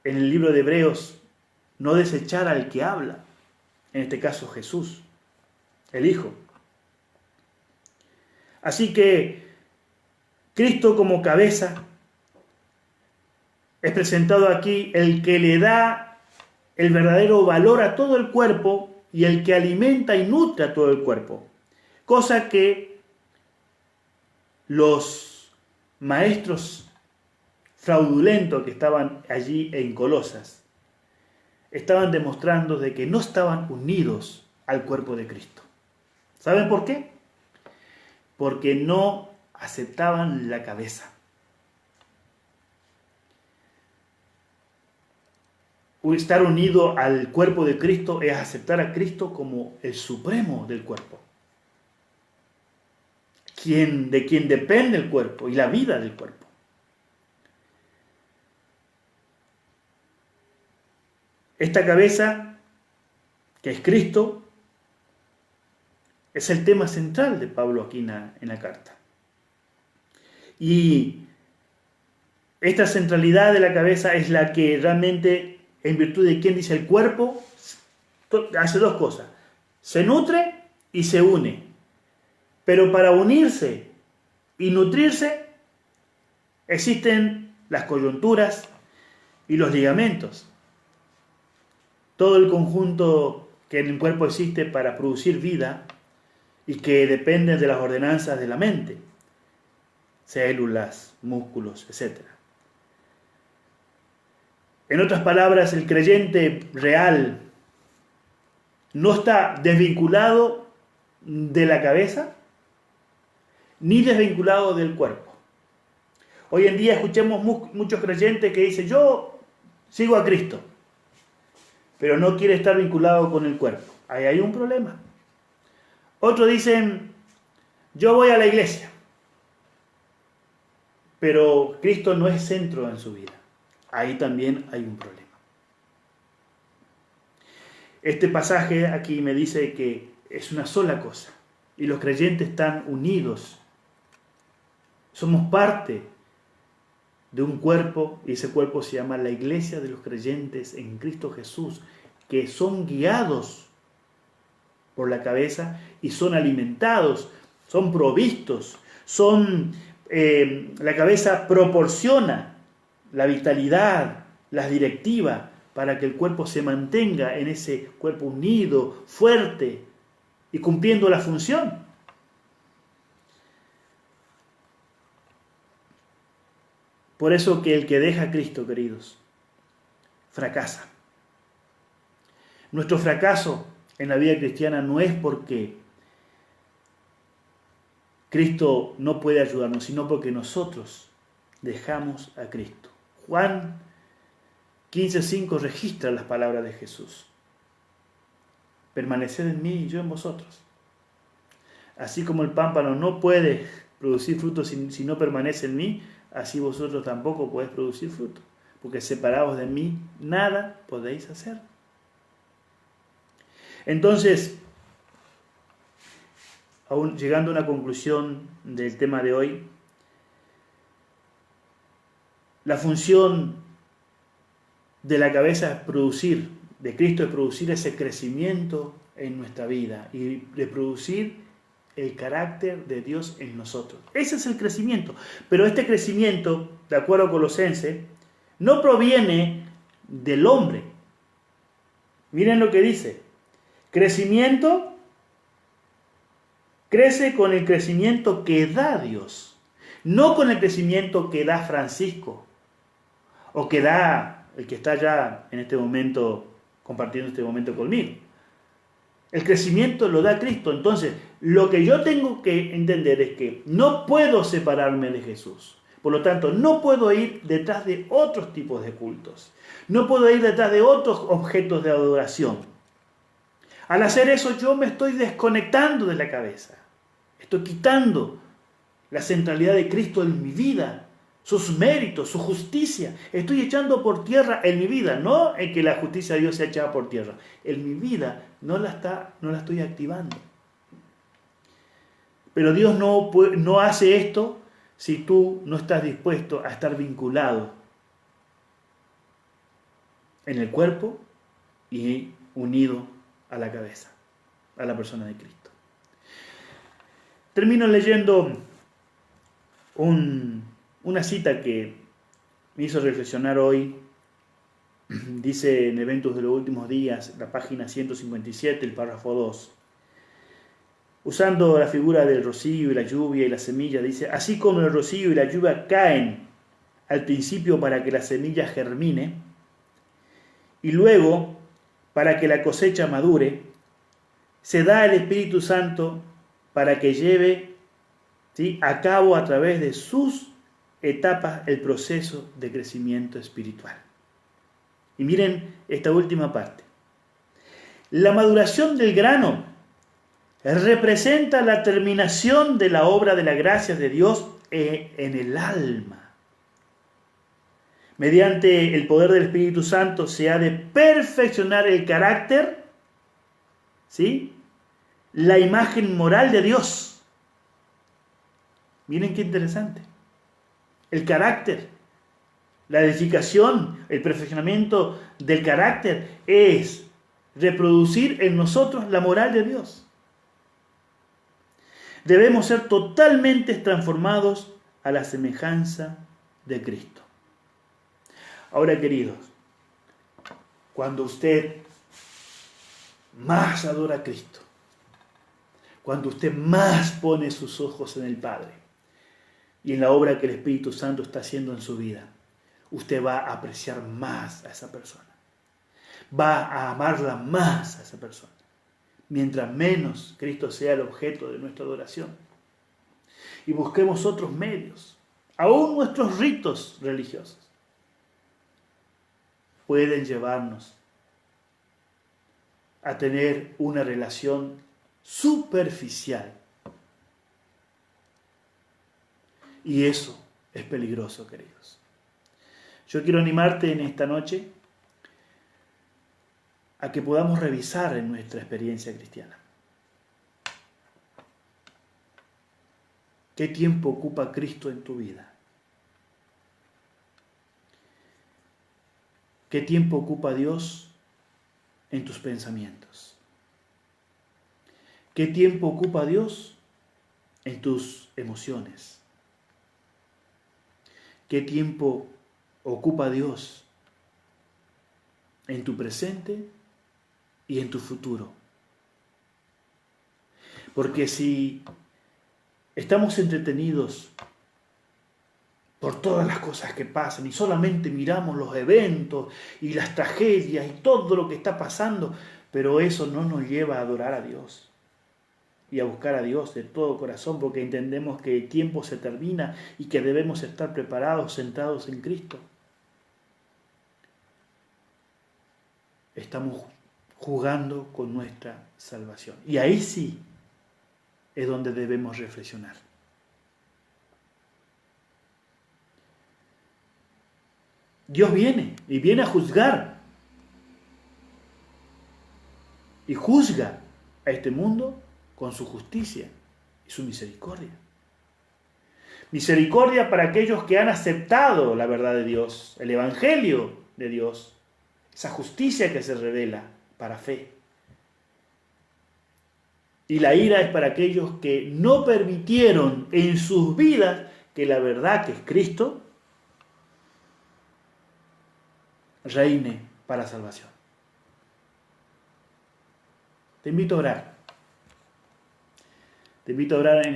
en el libro de Hebreos, no desechar al que habla, en este caso Jesús, el Hijo. Así que Cristo como cabeza es presentado aquí el que le da el verdadero valor a todo el cuerpo y el que alimenta y nutre a todo el cuerpo. Cosa que los maestros fraudulentos que estaban allí en Colosas estaban demostrando de que no estaban unidos al cuerpo de Cristo. ¿Saben por qué? Porque no aceptaban la cabeza. Estar unido al cuerpo de Cristo es aceptar a Cristo como el supremo del cuerpo, de quien depende el cuerpo y la vida del cuerpo. Esta cabeza, que es Cristo, es el tema central de Pablo aquí en la carta. Y esta centralidad de la cabeza es la que realmente en virtud de quien dice el cuerpo hace dos cosas. Se nutre y se une. Pero para unirse y nutrirse existen las coyunturas y los ligamentos. Todo el conjunto que en el cuerpo existe para producir vida y que depende de las ordenanzas de la mente. Células, músculos, etc. En otras palabras, el creyente real no está desvinculado de la cabeza ni desvinculado del cuerpo. Hoy en día escuchamos muchos creyentes que dicen, yo sigo a Cristo, pero no quiere estar vinculado con el cuerpo. Ahí hay un problema. Otros dicen, yo voy a la iglesia, pero Cristo no es centro en su vida. Ahí también hay un problema. Este pasaje aquí me dice que es una sola cosa y los creyentes están unidos. Somos parte de un cuerpo y ese cuerpo se llama la iglesia de los creyentes en Cristo Jesús, que son guiados por la cabeza y son alimentados, son provistos, la cabeza proporciona la vitalidad, las directivas para que el cuerpo se mantenga en ese cuerpo unido, fuerte y cumpliendo la función. Por eso que el que deja a Cristo, queridos, fracasa. Nuestro fracaso en la vida cristiana no es porque Cristo no puede ayudarnos, sino porque nosotros dejamos a Cristo. Juan 15:5 registra las palabras de Jesús. Permaneced en mí y yo en vosotros. Así como el pámpano no puede producir fruto si no permanece en mí, así vosotros tampoco podéis producir fruto, porque separados de mí nada podéis hacer. Entonces, aún llegando a una conclusión del tema de hoy, la función de la cabeza es producir, de Cristo es producir ese crecimiento en nuestra vida y de producir el carácter de Dios en nosotros. Ese es el crecimiento. Pero este crecimiento, de acuerdo a Colosenses, no proviene del hombre. Miren lo que dice. Crecimiento crece con el crecimiento que da Dios, no con el crecimiento que da Francisco o que da el que está ya en este momento compartiendo este momento conmigo. El crecimiento lo da Cristo. Entonces, lo que yo tengo que entender es que no puedo separarme de Jesús. Por lo tanto, no puedo ir detrás de otros tipos de cultos. No puedo ir detrás de otros objetos de adoración. Al hacer eso, yo me estoy desconectando de la cabeza. Estoy quitando la centralidad de Cristo en mi vida, sus méritos, su justicia. Estoy echando por tierra en mi vida, no en que la justicia de Dios sea echada por tierra. En mi vida no la estoy activando. Pero Dios no hace esto si tú no estás dispuesto a estar vinculado en el cuerpo y unido a la cabeza, a la persona de Cristo. Termino leyendo una cita que me hizo reflexionar hoy. Dice en Eventos de los Últimos Días, la página 157, el párrafo 2. Usando la figura del rocío y la lluvia y la semilla, dice, así como el rocío y la lluvia caen al principio para que la semilla germine, y luego para que la cosecha madure, se da el Espíritu Santo para que lleve a cabo a través de sus etapas el proceso de crecimiento espiritual. Y miren esta última parte. La maduración del grano representa la terminación de la obra de la gracia de Dios en el alma. Mediante el poder del Espíritu Santo se ha de perfeccionar el carácter, ¿sí? La imagen moral de Dios. Miren qué interesante. El carácter La edificación, el perfeccionamiento del carácter es reproducir en nosotros la moral de Dios. Debemos ser totalmente transformados a la semejanza de Cristo. Ahora, queridos, cuando usted más adora a Cristo, cuando usted más pone sus ojos en el Padre y en la obra que el Espíritu Santo está haciendo en su vida, usted va a apreciar más a esa persona. Va a amarla más a esa persona. Mientras menos Cristo sea el objeto de nuestra adoración. Y busquemos otros medios, aún nuestros ritos religiosos, pueden llevarnos a tener una relación superficial. Y eso es peligroso, queridos. Yo quiero animarte en esta noche a que podamos revisar en nuestra experiencia cristiana. ¿Qué tiempo ocupa Cristo en tu vida? ¿Qué tiempo ocupa Dios en tus pensamientos? ¿Qué tiempo ocupa Dios en tus emociones? ¿Qué tiempo ocupa Dios en tu presente y en tu futuro? Porque si estamos entretenidos por todas las cosas que pasan y solamente miramos los eventos y las tragedias y todo lo que está pasando, pero eso no nos lleva a adorar a Dios y a buscar a Dios de todo corazón, porque entendemos que el tiempo se termina y que debemos estar preparados, centrados en Cristo. Estamos jugando con nuestra salvación. Y ahí sí es donde debemos reflexionar. Dios viene y viene a juzgar. Y juzga a este mundo con su justicia y su misericordia. Misericordia para aquellos que han aceptado la verdad de Dios, el evangelio de Dios, esa justicia que se revela para fe. Y la ira es para aquellos que no permitieron en sus vidas que la verdad, que es Cristo, reine para salvación. Te invito a orar. Te invito a orar en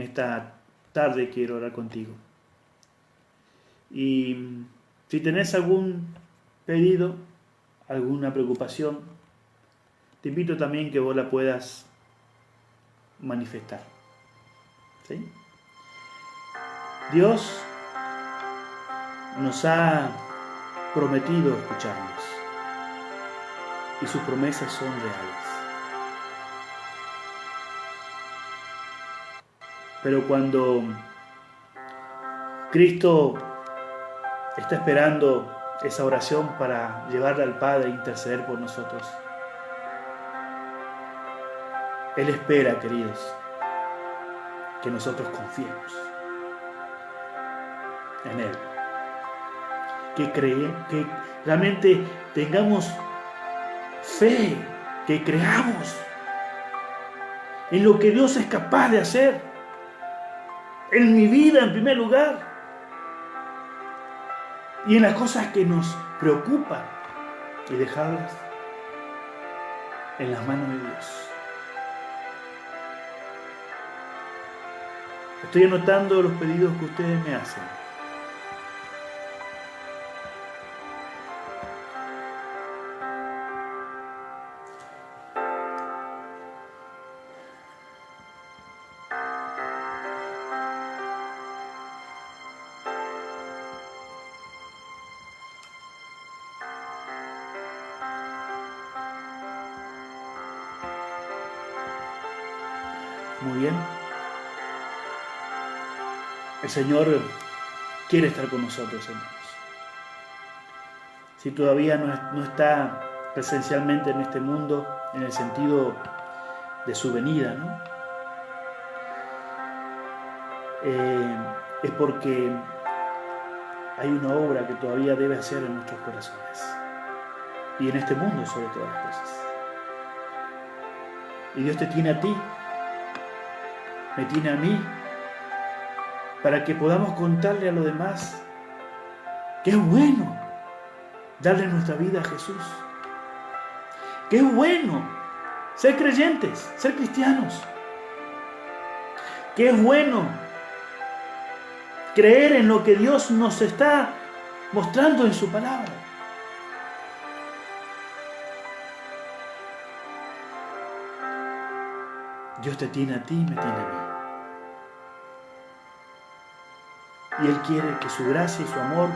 esta tarde. Quiero orar contigo. Y si tenés algún pedido, alguna preocupación, te invito también que vos la puedas manifestar. ¿Sí? Dios nos ha prometido escucharnos y sus promesas son reales. Pero cuando Cristo está esperando esa oración para llevarla al Padre e interceder por nosotros, Él espera, queridos, que nosotros confiemos en Él. Que realmente tengamos fe, que creamos en lo que Dios es capaz de hacer, en mi vida en primer lugar, y en las cosas que nos preocupan, y dejarlas en las manos de Dios. Estoy anotando los pedidos que ustedes me hacen. Muy bien. El Señor quiere estar con nosotros, hermanos. Si todavía no está presencialmente en este mundo, en el sentido de su venida, ¿no? es porque hay una obra que todavía debe hacer en nuestros corazones y en este mundo sobre todas las cosas. Y Dios te tiene a ti, me tiene a mí, para que podamos contarle a los demás que es bueno darle nuestra vida a Jesús, que es bueno ser creyentes, ser cristianos, que es bueno creer en lo que Dios nos está mostrando en su palabra. Dios te tiene a ti, me tiene a mí. Y Él quiere que su gracia y su amor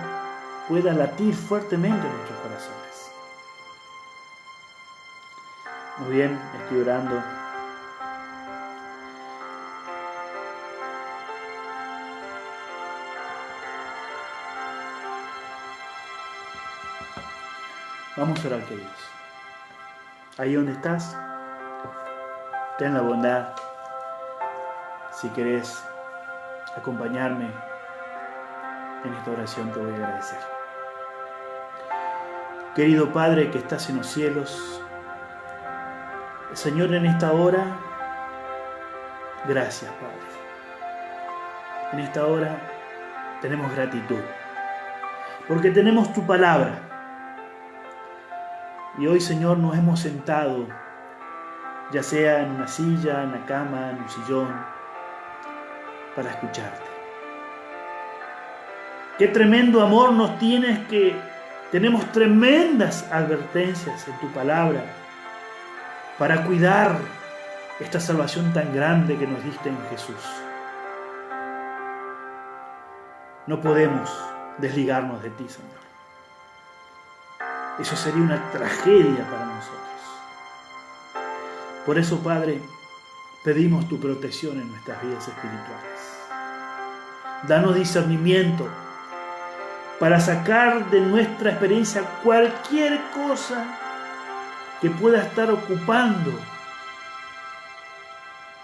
pueda latir fuertemente en nuestros corazones. Muy bien, estoy orando. Vamos a orar, queridos. Ahí donde estás, ten la bondad, si querés acompañarme en esta oración, te voy a agradecer. Querido Padre que estás en los cielos, Señor, en esta hora, gracias, Padre. En esta hora tenemos gratitud, porque tenemos tu palabra. Y hoy, Señor, nos hemos sentado, ya sea en una silla, en la cama, en un sillón, para escucharte. Qué tremendo amor nos tienes, que tenemos tremendas advertencias en tu palabra para cuidar esta salvación tan grande que nos diste en Jesús. No podemos desligarnos de ti, Señor. Eso sería una tragedia para nosotros. Por eso, Padre, pedimos tu protección en nuestras vidas espirituales. Danos discernimiento para sacar de nuestra experiencia cualquier cosa que pueda estar ocupando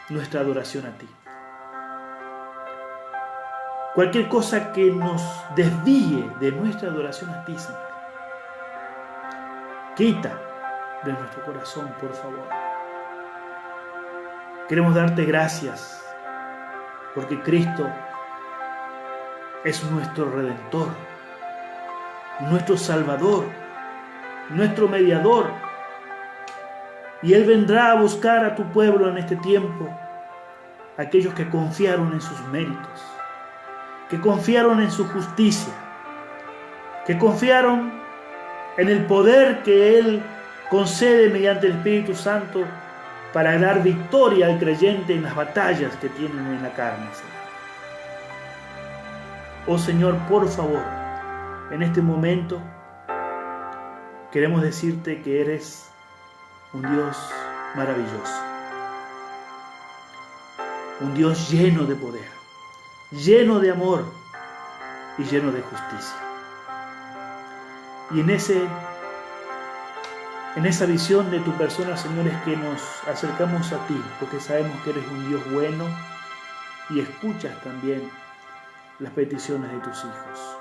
nuestra adoración a ti. Cualquier cosa que nos desvíe de nuestra adoración a ti, Señor. Quita de nuestro corazón, por favor. Queremos darte gracias porque Cristo es nuestro Redentor, nuestro Salvador, nuestro Mediador. Y Él vendrá a buscar a tu pueblo en este tiempo, aquellos que confiaron en sus méritos, que confiaron en su justicia, que confiaron en el poder que Él concede mediante el Espíritu Santo para dar victoria al creyente en las batallas que tienen en la carne, Señor. Oh Señor, por favor, en este momento queremos decirte que eres un Dios maravilloso, un Dios lleno de poder, lleno de amor y lleno de justicia. Y en esa visión de tu persona, Señor, es que nos acercamos a ti, porque sabemos que eres un Dios bueno y escuchas también las peticiones de tus hijos.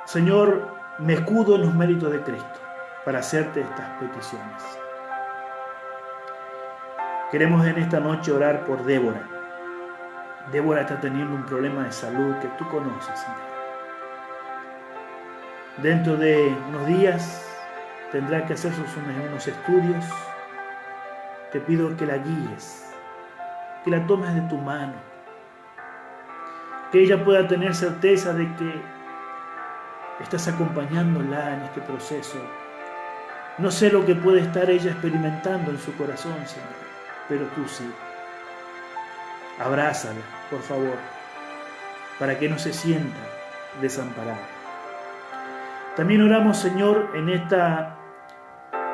Señor, me escudo en los méritos de Cristo para hacerte estas peticiones. Queremos en esta noche orar por Débora. Débora está teniendo un problema de salud que tú conoces, Señor. Dentro de unos días tendrá que hacer unos estudios. Te pido que la guíes, que la tomes de tu mano, que ella pueda tener certeza de que estás acompañándola en este proceso. No sé lo que puede estar ella experimentando en su corazón, Señor, pero tú sí. Abrázala, por favor, para que no se sienta desamparada. También oramos, Señor, en esta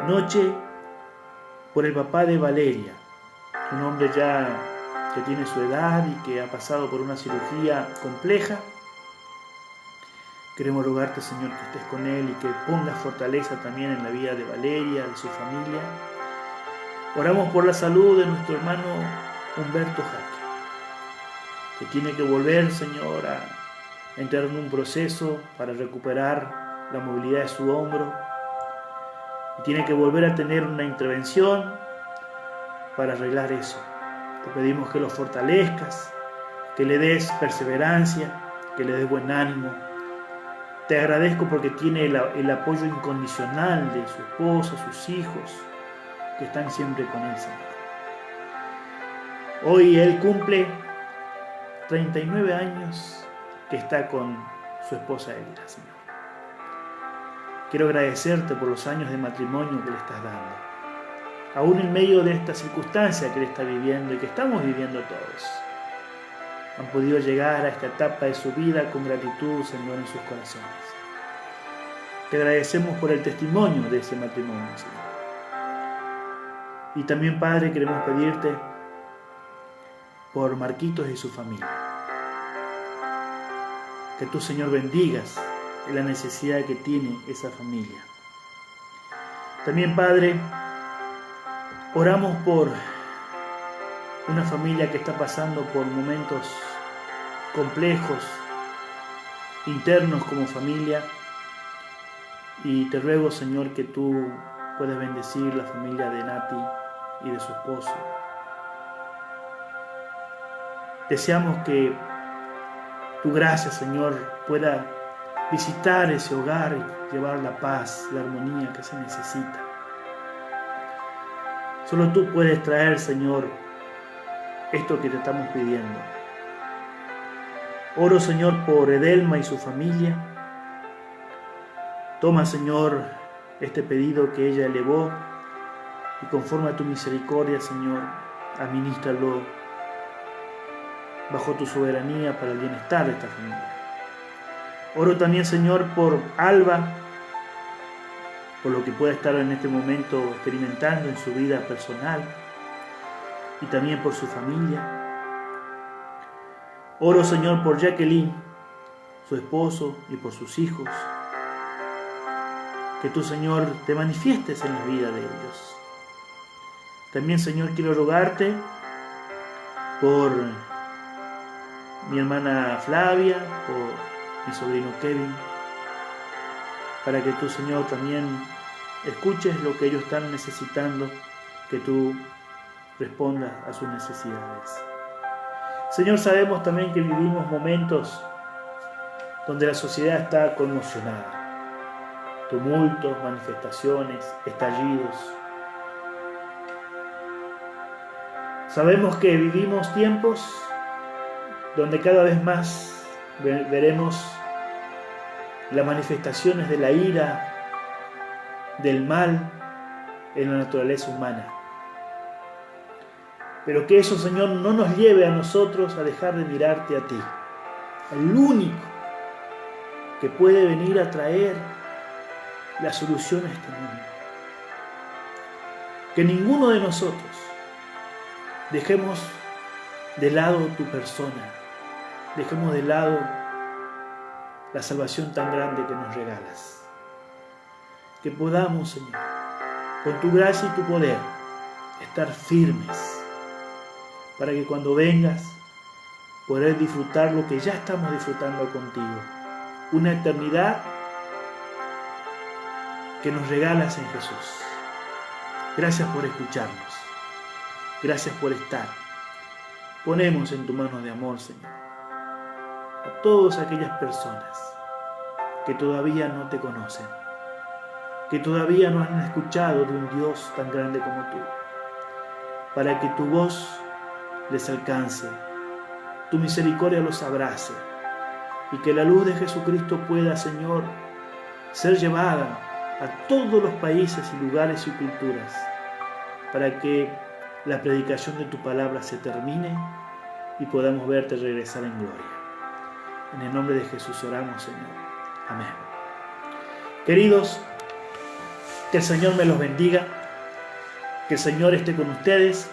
noche por el papá de Valeria, un hombre ya que tiene su edad y que ha pasado por una cirugía compleja. Queremos rogarte, Señor, que estés con él y que pongas fortaleza también en la vida de Valeria, de su familia. Oramos por la salud de nuestro hermano Humberto Jaque. que tiene que volver, Señor, a entrar en un proceso para recuperar la movilidad de su hombro, y tiene que volver a tener una intervención para arreglar eso. Te pedimos que lo fortalezcas, que le des perseverancia, que le des buen ánimo. Te agradezco porque tiene el apoyo incondicional de su esposa, sus hijos, que están siempre con él, Señor. Hoy él cumple 39 años que está con su esposa Elira, Señor. Quiero agradecerte por los años de matrimonio que le estás dando, aún en medio de esta circunstancia que él está viviendo y que estamos viviendo todos. Han podido llegar a esta etapa de su vida con gratitud, Señor, en sus corazones. Te agradecemos por el testimonio de ese matrimonio, Señor. Y también, Padre, queremos pedirte por Marquitos y su familia. Que tú, Señor, bendigas la necesidad que tiene esa familia. También, Padre, oramos por una familia que está pasando por momentos complejos, internos como familia, y te ruego, Señor, que tú puedas bendecir la familia de Nati y de su esposo. Deseamos que tu gracia, Señor, pueda visitar ese hogar y llevar la paz, la armonía que se necesita. Solo tú puedes traer, Señor, esto que te estamos pidiendo. Oro, Señor, por Edelma y su familia. Toma, Señor, este pedido que ella elevó y conforme a tu misericordia, Señor, administralo bajo tu soberanía para el bienestar de esta familia. Oro también, Señor, por Alba, por lo que pueda estar en este momento experimentando en su vida personal y también por su familia. Oro, Señor, por Jacqueline, su esposo y por sus hijos. Que tú, Señor, te manifiestes en la vida de ellos. También, Señor, quiero rogarte por mi hermana Flavia, por mi sobrino Kevin, para que tú, Señor, también escuches lo que ellos están necesitando, que tú respondas a sus necesidades. Señor, sabemos también que vivimos momentos donde la sociedad está conmocionada. Tumultos, manifestaciones, estallidos. Sabemos que vivimos tiempos donde cada vez más veremos las manifestaciones de la ira, del mal en la naturaleza humana. Pero que eso, Señor, no nos lleve a nosotros a dejar de mirarte a ti, el único que puede venir a traer la solución a este mundo. Que ninguno de nosotros dejemos de lado tu persona, dejemos de lado la salvación tan grande que nos regalas. Que podamos, Señor, con tu gracia y tu poder, estar firmes, para que cuando vengas, poder disfrutar lo que ya estamos disfrutando contigo. Una eternidad que nos regalas en Jesús. Gracias por escucharnos. Gracias por estar. Ponemos en tu mano de amor, Señor, a todas aquellas personas que todavía no te conocen, que todavía no han escuchado de un Dios tan grande como tú, para que tu voz les alcance, tu misericordia los abrace, y que la luz de Jesucristo pueda, Señor, ser llevada a todos los países y lugares y culturas, para que la predicación de tu palabra se termine y podamos verte regresar en gloria. En el nombre de Jesús oramos, Señor. Amén. Queridos, que el Señor me los bendiga, que el Señor esté con ustedes.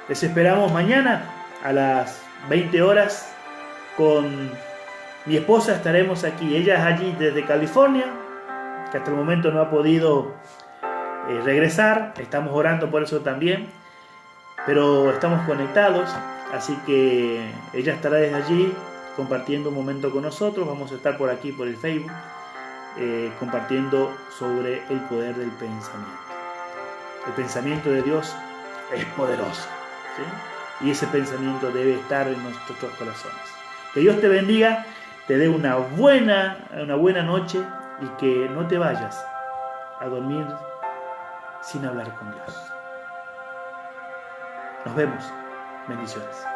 Les esperamos mañana a las 20 horas con mi esposa. Estaremos aquí. Ella es allí desde California, que hasta el momento no ha podido regresar. Estamos orando por eso también, pero estamos conectados. Así que ella estará desde allí compartiendo un momento con nosotros. Vamos a estar por aquí, por el Facebook, compartiendo sobre el poder del pensamiento. El pensamiento de Dios es poderoso, ¿sí? Y ese pensamiento debe estar en nuestros corazones. Que Dios te bendiga, te dé una buena noche y que no te vayas a dormir sin hablar con Dios. Nos vemos. Bendiciones.